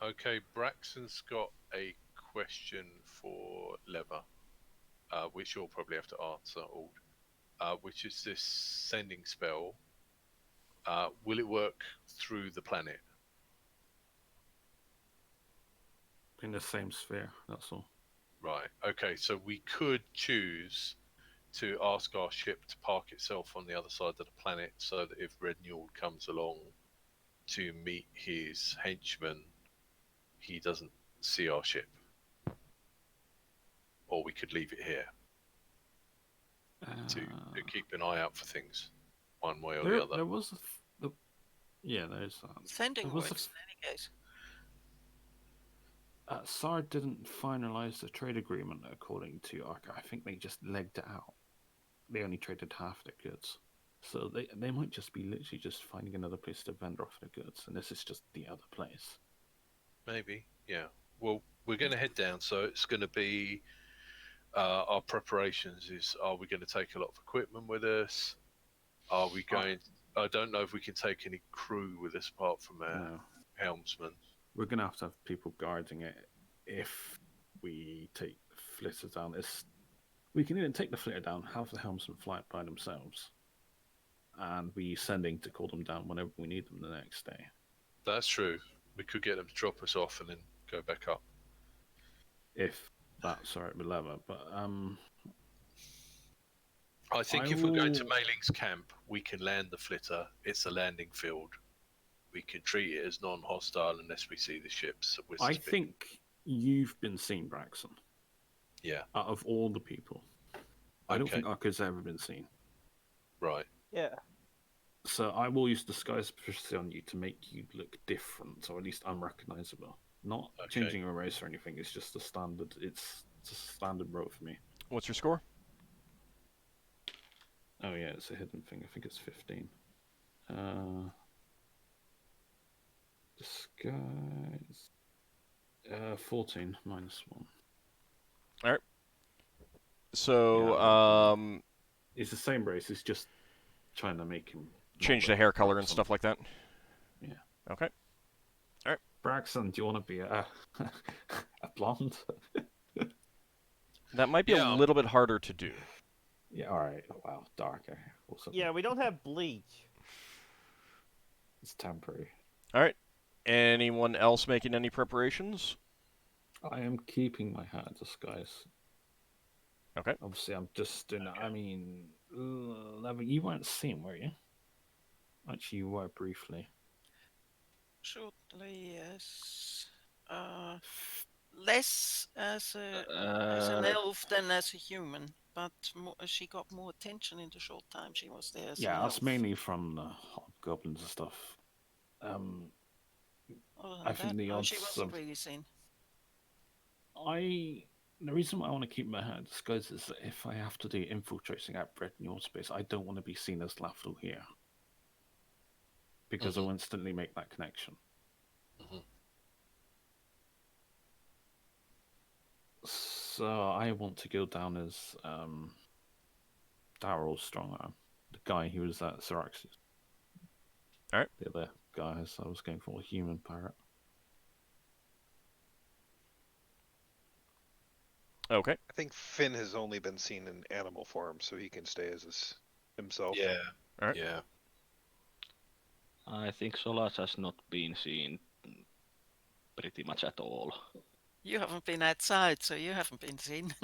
Okay, Braxton's got a question for Leva, which you'll probably have to answer, Ald. Which is this sending spell. Will it work through the planet? In the same sphere, that's all. Right. Okay, so we could choose to ask our ship to park itself on the other side of the planet so that if Red Njord comes along to meet his henchman, he doesn't see our ship. Or we could leave it here to keep an eye out for things, one way or the other. There was yeah, there's that. Sending There was works in any case. SAR didn't finalize the trade agreement according to Ockar. I think they just legged it out. They only traded half their goods. So they might just be literally just finding another place to vendor off their goods, and this is just the other place. Maybe, yeah. Well, we're going to head down, so it's going to be our preparations is, are we going to take a lot of equipment with us? Are we going... I don't know if we can take any crew with us apart from our No. helmsman. We're going to have people guarding it if we take flitters down. We can even take the flitter down, have the helmsman fly it by themselves, and be sending to call them down whenever we need them the next day. That's true. We could get them to drop us off and then go back up. If that's alright with Leva, but I think if we're going to Mailing's camp, we can land the flitter. It's a landing field. We can treat it as non-hostile unless we see the ships. I think you've been seen, Braxon. Yeah. Out of all the people. I don't think Ockar's ever been seen. Right. Yeah. So I will use disguise proficiency on you to make you look different, or at least unrecognizable. Not changing your race or anything. It's just a standard. It's a standard roll for me. What's your score? Oh yeah, it's a hidden thing. I think it's 15. Disguise. 14 minus 1. All right. So it's the same race. It's just trying to make him change the hair color and stuff like that. Yeah. Okay. All right. Braxon, do you want to be a blonde? That might be a little bit harder to do. Yeah. All right. Wow. Darker. Yeah, we don't have bleach. It's temporary. All right. Anyone else making any preparations? I am keeping my hat disguise. Okay. Obviously, I'm just doing. I mean, Leva, you weren't seen, were you? Actually, you were briefly. Shortly, yes. Less as an elf than as a human, but she got more attention in the short time she was there. As Yeah, an that's elf. mainly from the hobgoblins and stuff. I think the odds. She wasn't really seen. The reason why I want to keep my hat disguised is that if I have to do infiltrating at Bread in your space, I don't want to be seen as Lafdul here. Because I'll instantly make that connection. So I want to go down as Darrell's Strongarm, the guy who was at Syraxis. Alright. The other guys, I was going for a human pirate. Okay. I think Finn has only been seen in animal form, so he can stay as himself. Yeah. All right. Yeah. I think Solas has not been seen pretty much at all. You haven't been outside, so you haven't been seen.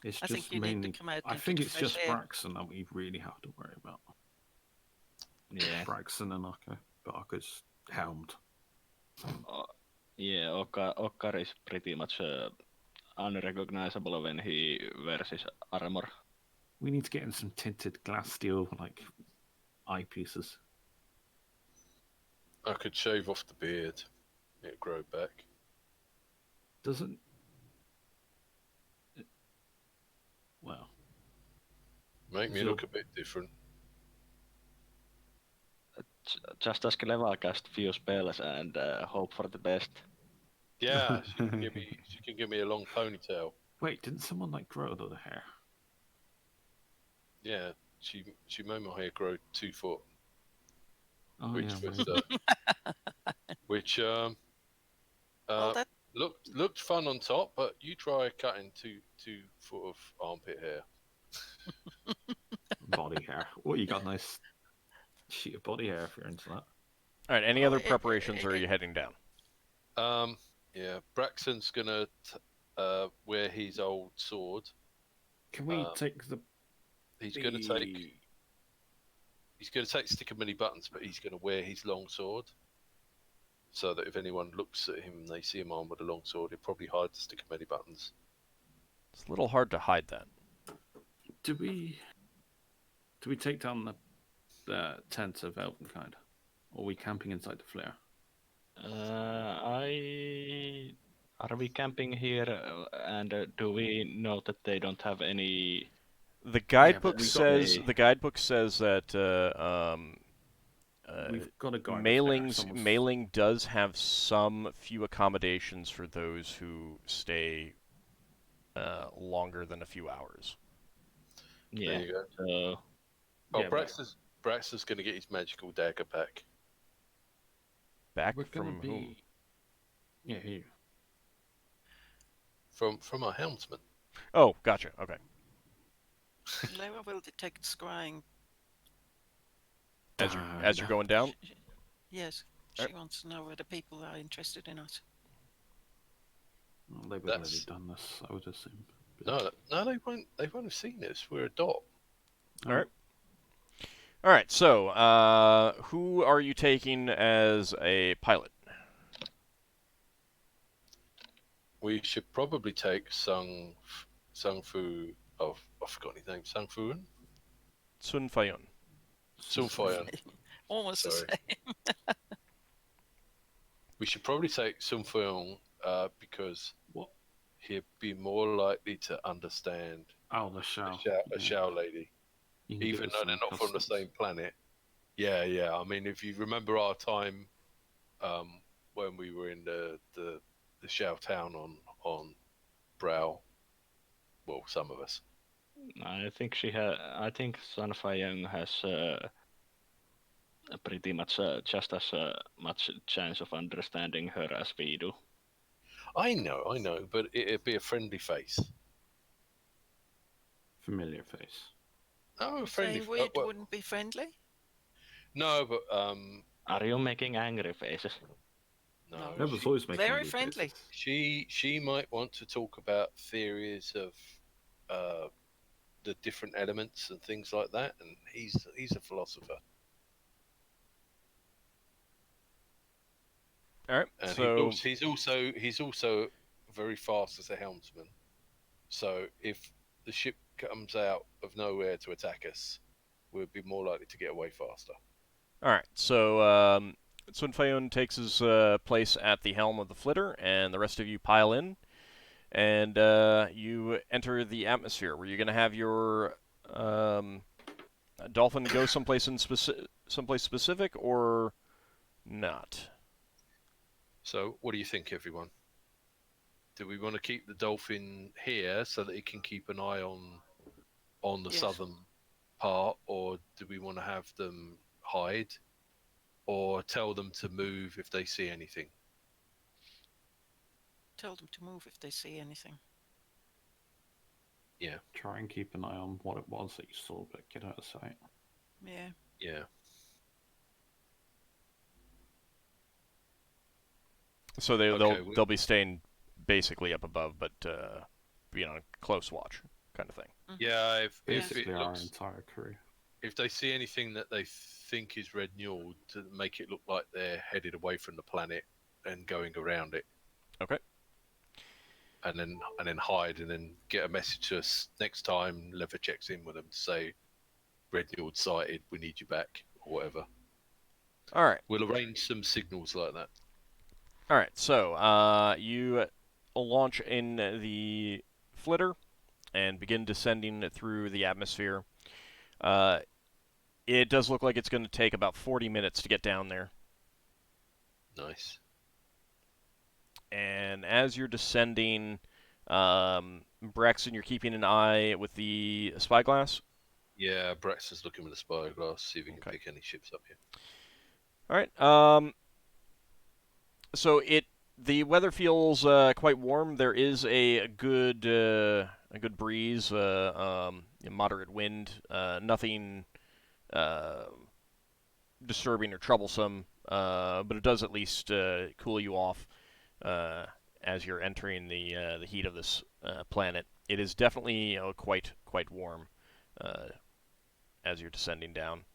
It's I just think you mainly, need to come out. I think it's just air. Braxon that we really have to worry about. Yeah. Braxon and Ockar, but Ockar's helmed. Yeah, Ockar is pretty much unrecognizable when he wears his armor. We need to get in some tinted glass steel, like eyepieces. I could shave off the beard. It'd grow back. Doesn't. Well. Make me look a bit different. Just ask Leva cast few spells and hope for the best. Yeah, she can give me a long ponytail. Wait, didn't someone like grow the hair? Yeah, she made my hair grow 2 foot. Oh, which yeah, was which Well, that... looked fun on top, but you try cutting 2 foot of armpit hair. Body hair. Oh, you got a nice sheet of body hair if you're into that. All right. Any other preparations, or are you heading down? Yeah, Braxon's gonna wear his old sword. Can we take the? He's gonna take stick of many buttons, but he's gonna wear his long sword, so that if anyone looks at him and they see him armed with a long sword, he'll probably hide the stick of many buttons. It's a little hard to hide that. Do we take down the tent of Elvenkind? Or are we camping inside the flare? Are we camping here? And do we know that they don't have any? The guidebook says that we've got a guy. Mailing does have some few accommodations for those who stay longer than a few hours. Yeah. There you go. Braxton's going to get his magical dagger back. Back We're from be... whom? Yeah, here. From our helmsman. Oh, gotcha. Okay. Lara will detect scrying. As you're going down. Yes, Alright. she wants to know whether people are interested in us. Well, they've That's- already done this, I would assume. No, they won't. They won't have seen this. We're a dot. All right. All right. So, who are you taking as a pilot? We should probably take Sung Fu. Oh, I forgot his name. Sung Fu. Sun Fayun. Sun Fayun. Almost Sorry. the same. We should probably take Sun Fayun because What? he'd be more likely to understand Oh, the Shao. a Shao lady, You can even give us though they're some not from the customs. same planet. Yeah, yeah. I mean, if you remember our time when we were in the Shao town on Brow, well, some of us. I think I think Sanfa Young has pretty much just as much chance of understanding her as we do. I know, but it'd be a friendly face. Familiar face. Oh, a friendly. Saying we wouldn't be friendly? No, but Are you making angry faces? no. No. That was always making Very good friendly. faces. She might want to talk about theories of the different elements and things like that, and he's a philosopher. All right. And So, he's also very fast as a helmsman. So if the ship comes out of nowhere to attack us, we'll be more likely to get away faster. all right. So, Sun Fayun takes his place at the helm of the flitter, and the rest of you pile in, and you enter the atmosphere. Were you going to have your dolphin go someplace specific, or not? So what do you think, everyone? Do we want to keep the dolphin here so that it can keep an eye on the Yes. southern part, or do we want to have them hide, or tell them to move if they see anything? Tell them to move if they see anything. Yeah. Try and keep an eye on what it was that you saw, but get out of sight. Yeah. Yeah. So Okay, they'll be staying basically up above, but close watch kind of thing. Yeah, if it Basically our looks, entire crew. if they see anything that they think is red Njord, to make it look like they're headed away from the planet and going around it. Okay. And then hide, and then get a message to us next time Lever checks in with them to say, red Njord sighted, we need you back, or whatever. All right. We'll arrange some signals like that. All right. So you launch in the flitter and begin descending through the atmosphere. It does look like it's going to take about 40 minutes to get down there. Nice. And as you're descending, Braxon, you're keeping an eye with the spyglass. Yeah, Braxton's looking with a spyglass, see if he can Okay. pick any ships up here. All right. So the weather feels quite warm. There is a good breeze, moderate wind. Nothing disturbing or troublesome, but it does at least cool you off as you're entering the heat of this planet. It is definitely quite warm as you're descending down,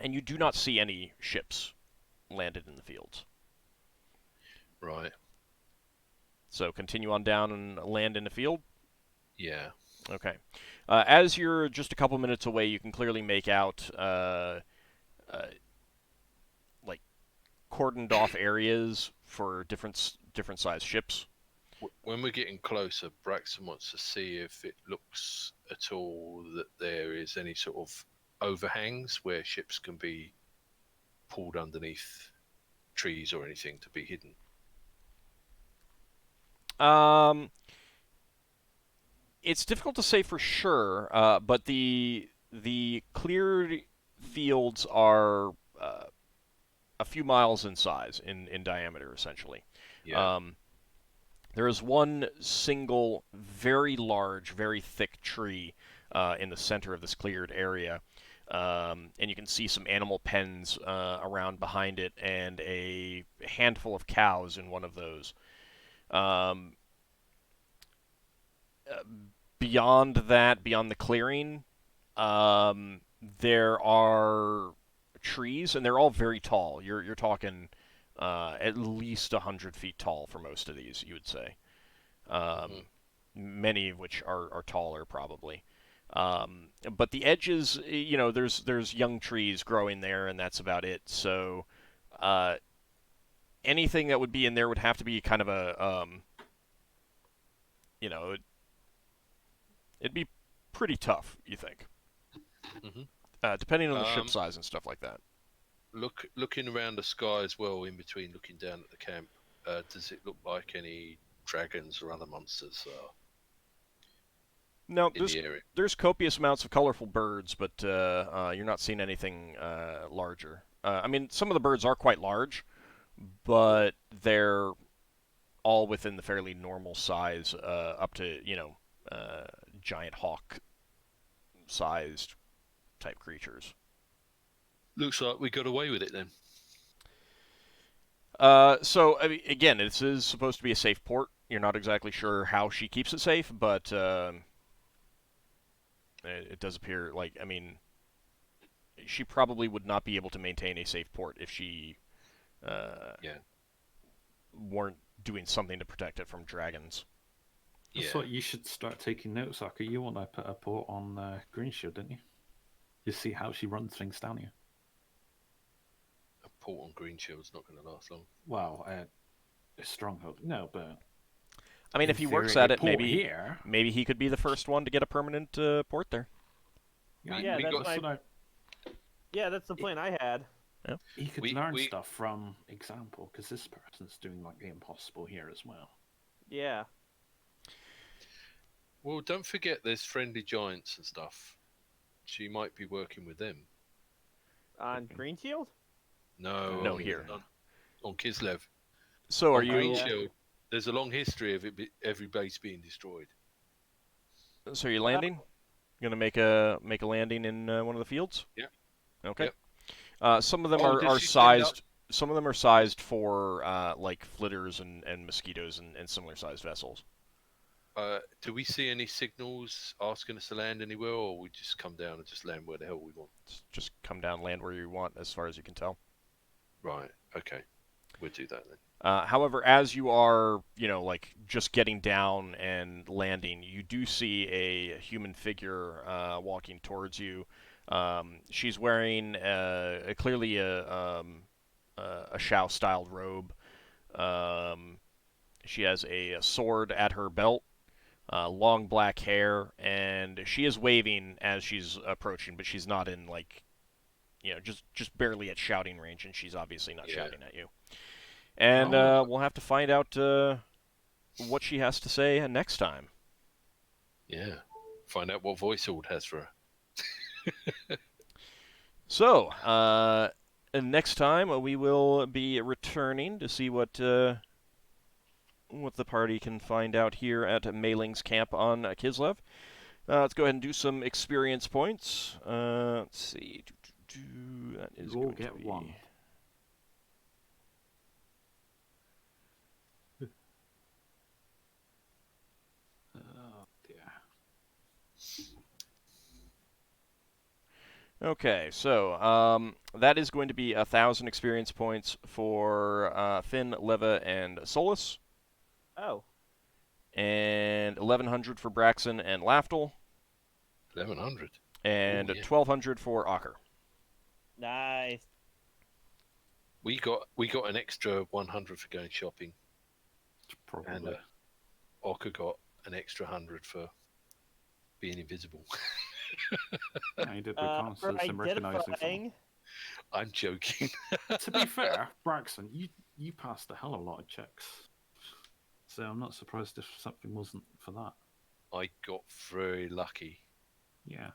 and you do not see any ships landed in the fields. Right. So continue on down and land in the field. Yeah. Okay. As you're just a couple minutes away, you can clearly make out like cordoned off areas for different size ships. When we're getting closer, Braxton wants to see if it looks at all that there is any sort of overhangs where ships can be pulled underneath trees or anything to be hidden. It's difficult to say for sure, but the cleared fields are a few miles in size, in diameter, essentially. Yeah. There is one single, very large, very thick tree in the center of this cleared area. And you can see some animal pens around behind it and a handful of cows in one of those. Um, Beyond that, beyond the clearing, there are trees, and they're all very tall. You're talking at least 100 feet tall for most of these, you would say. Many of which are taller, probably. But the edges, there's young trees growing there, and that's about it. So anything that would be in there would have to be kind of a, it'd be pretty tough, you think, depending on the ship size and stuff like that. Looking around the sky as well, in between looking down at the camp, does it look like any dragons or other monsters No, in the area? there's copious amounts of colorful birds, but you're not seeing anything larger. I mean, some of the birds are quite large, but they're all within the fairly normal size, up to, giant hawk-sized type creatures. Looks like we got away with it then. So, I mean, again, this is supposed to be a safe port. You're not exactly sure how she keeps it safe, but it does appear like, I mean, she probably would not be able to maintain a safe port if she weren't doing something to protect it from dragons. I thought you should start taking notes, Ockar. You want to put a port on Green Shield, didn't you? You see how she runs things down here. A port on Green Shield's not going to last long. Well, a stronghold. No, but I mean, if he works at it, maybe he could be the first one to get a permanent port there. That's the plan I had. Yeah. He could learn stuff from example, because this person's doing like the impossible here as well. Yeah. Well, don't forget there's friendly giants and stuff. She might be working with them. On Green Shield? No, here. On Kislev. So are on you... Green Shield, there's a long history of every base being destroyed. So are you landing? You gonna make a landing in one of the fields? Yeah. Okay. Yep. Some of them are sized. Some of them are sized for like flitters and mosquitoes and similar sized vessels. Do we see any signals asking us to land anywhere, or we just come down and just land where the hell we want? Just come down, land where you want, as far as you can tell. Right. Okay. We'll do that then. However, as you are, like just getting down and landing, you do see a human figure walking towards you. She's wearing clearly a Shao-styled robe. She has a sword at her belt, long black hair, and she is waving as she's approaching, but she's not in like, just barely at shouting range, and she's obviously not shouting at you. And we'll have to find out what she has to say next time. Yeah. Find out what voice Ord has for her. So, next time we will be returning to see what the party can find out here at Maeling's camp on Kislev. Let's go ahead and do some experience points. Let's see. That is We'll going get to be... one. Oh dear. Okay, so that is going to be 1,000 experience points for Finn, Leva, and Solas. Oh. And 1,100 for Braxon and Lafdul. 1,100. And 1,200 for Ockar. Nice. We got an extra 100 for going shopping. Probably. And Ockar got an extra 100 for being invisible. I did reconnaissance and recognizing someone. I'm joking. To be fair, Braxon, you passed a hell of a lot of checks. So I'm not surprised if something wasn't for that. I got very lucky. Yeah.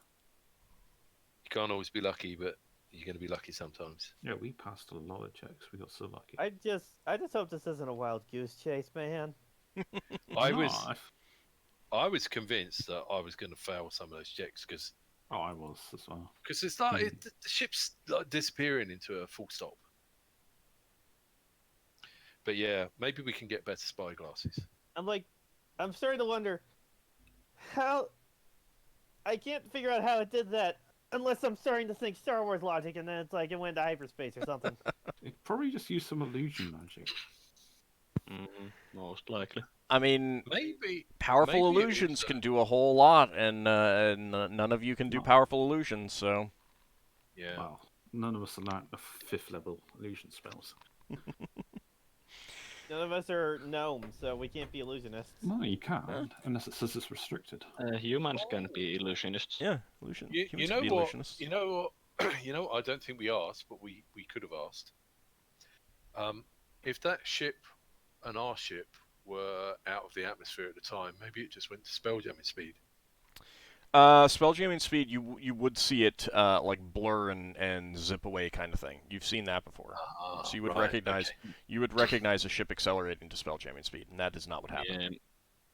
You can't always be lucky, but you're going to be lucky sometimes. Yeah, we passed a lot of checks. We got so lucky. I just hope this isn't a wild goose chase, man. I No, was I was convinced that I was going to fail some of those checks because I was as well. it's like the ship's like disappearing into a full stop. But yeah, maybe we can get better spy glasses. I'm starting to wonder how. I can't figure out how it did that unless I'm starting to think Star Wars logic, and then it's like it went to hyperspace or something. It probably just used some illusion magic. Most likely. I mean, Maybe powerful maybe it illusions was, can do a whole lot, and none of you can do No. powerful illusions, so... yeah. Well, none of us are learnt the 5th level illusion spells. None of us are gnomes, so we can't be illusionists. No, you can't, unless it says it's restricted. Humans can be illusionists. Yeah, illusion. You Humans know can be what? illusionists. You know what? You know what I don't think we asked, but we could have asked. If that ship and our ship were out of the atmosphere at the time, maybe it just went to spelljamming speed. Spelljamming speed, you would see it like blur and zip away kind of thing. You've seen that before, so you would recognize a ship accelerating to spelljamming speed, and that is not what happened.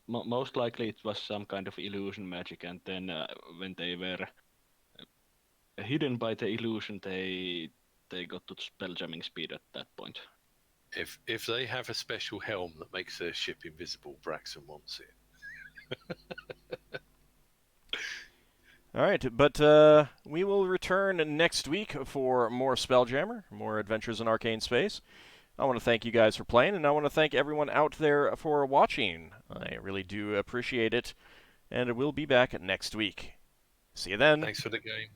Yeah, most likely it was some kind of illusion magic, and then when they were hidden by the illusion, they got to spelljamming speed at that point. If they have a special helm that makes their ship invisible, Braxon wants it. All right, but we will return next week for more Spelljammer, more adventures in arcane space. I want to thank you guys for playing, and I want to thank everyone out there for watching. I really do appreciate it, and we'll be back next week. See you then. Thanks for the game.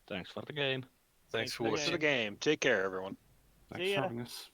Thanks for the game. Thanks for for the watching. For the game. Take care, everyone. Thanks See for ya. having us.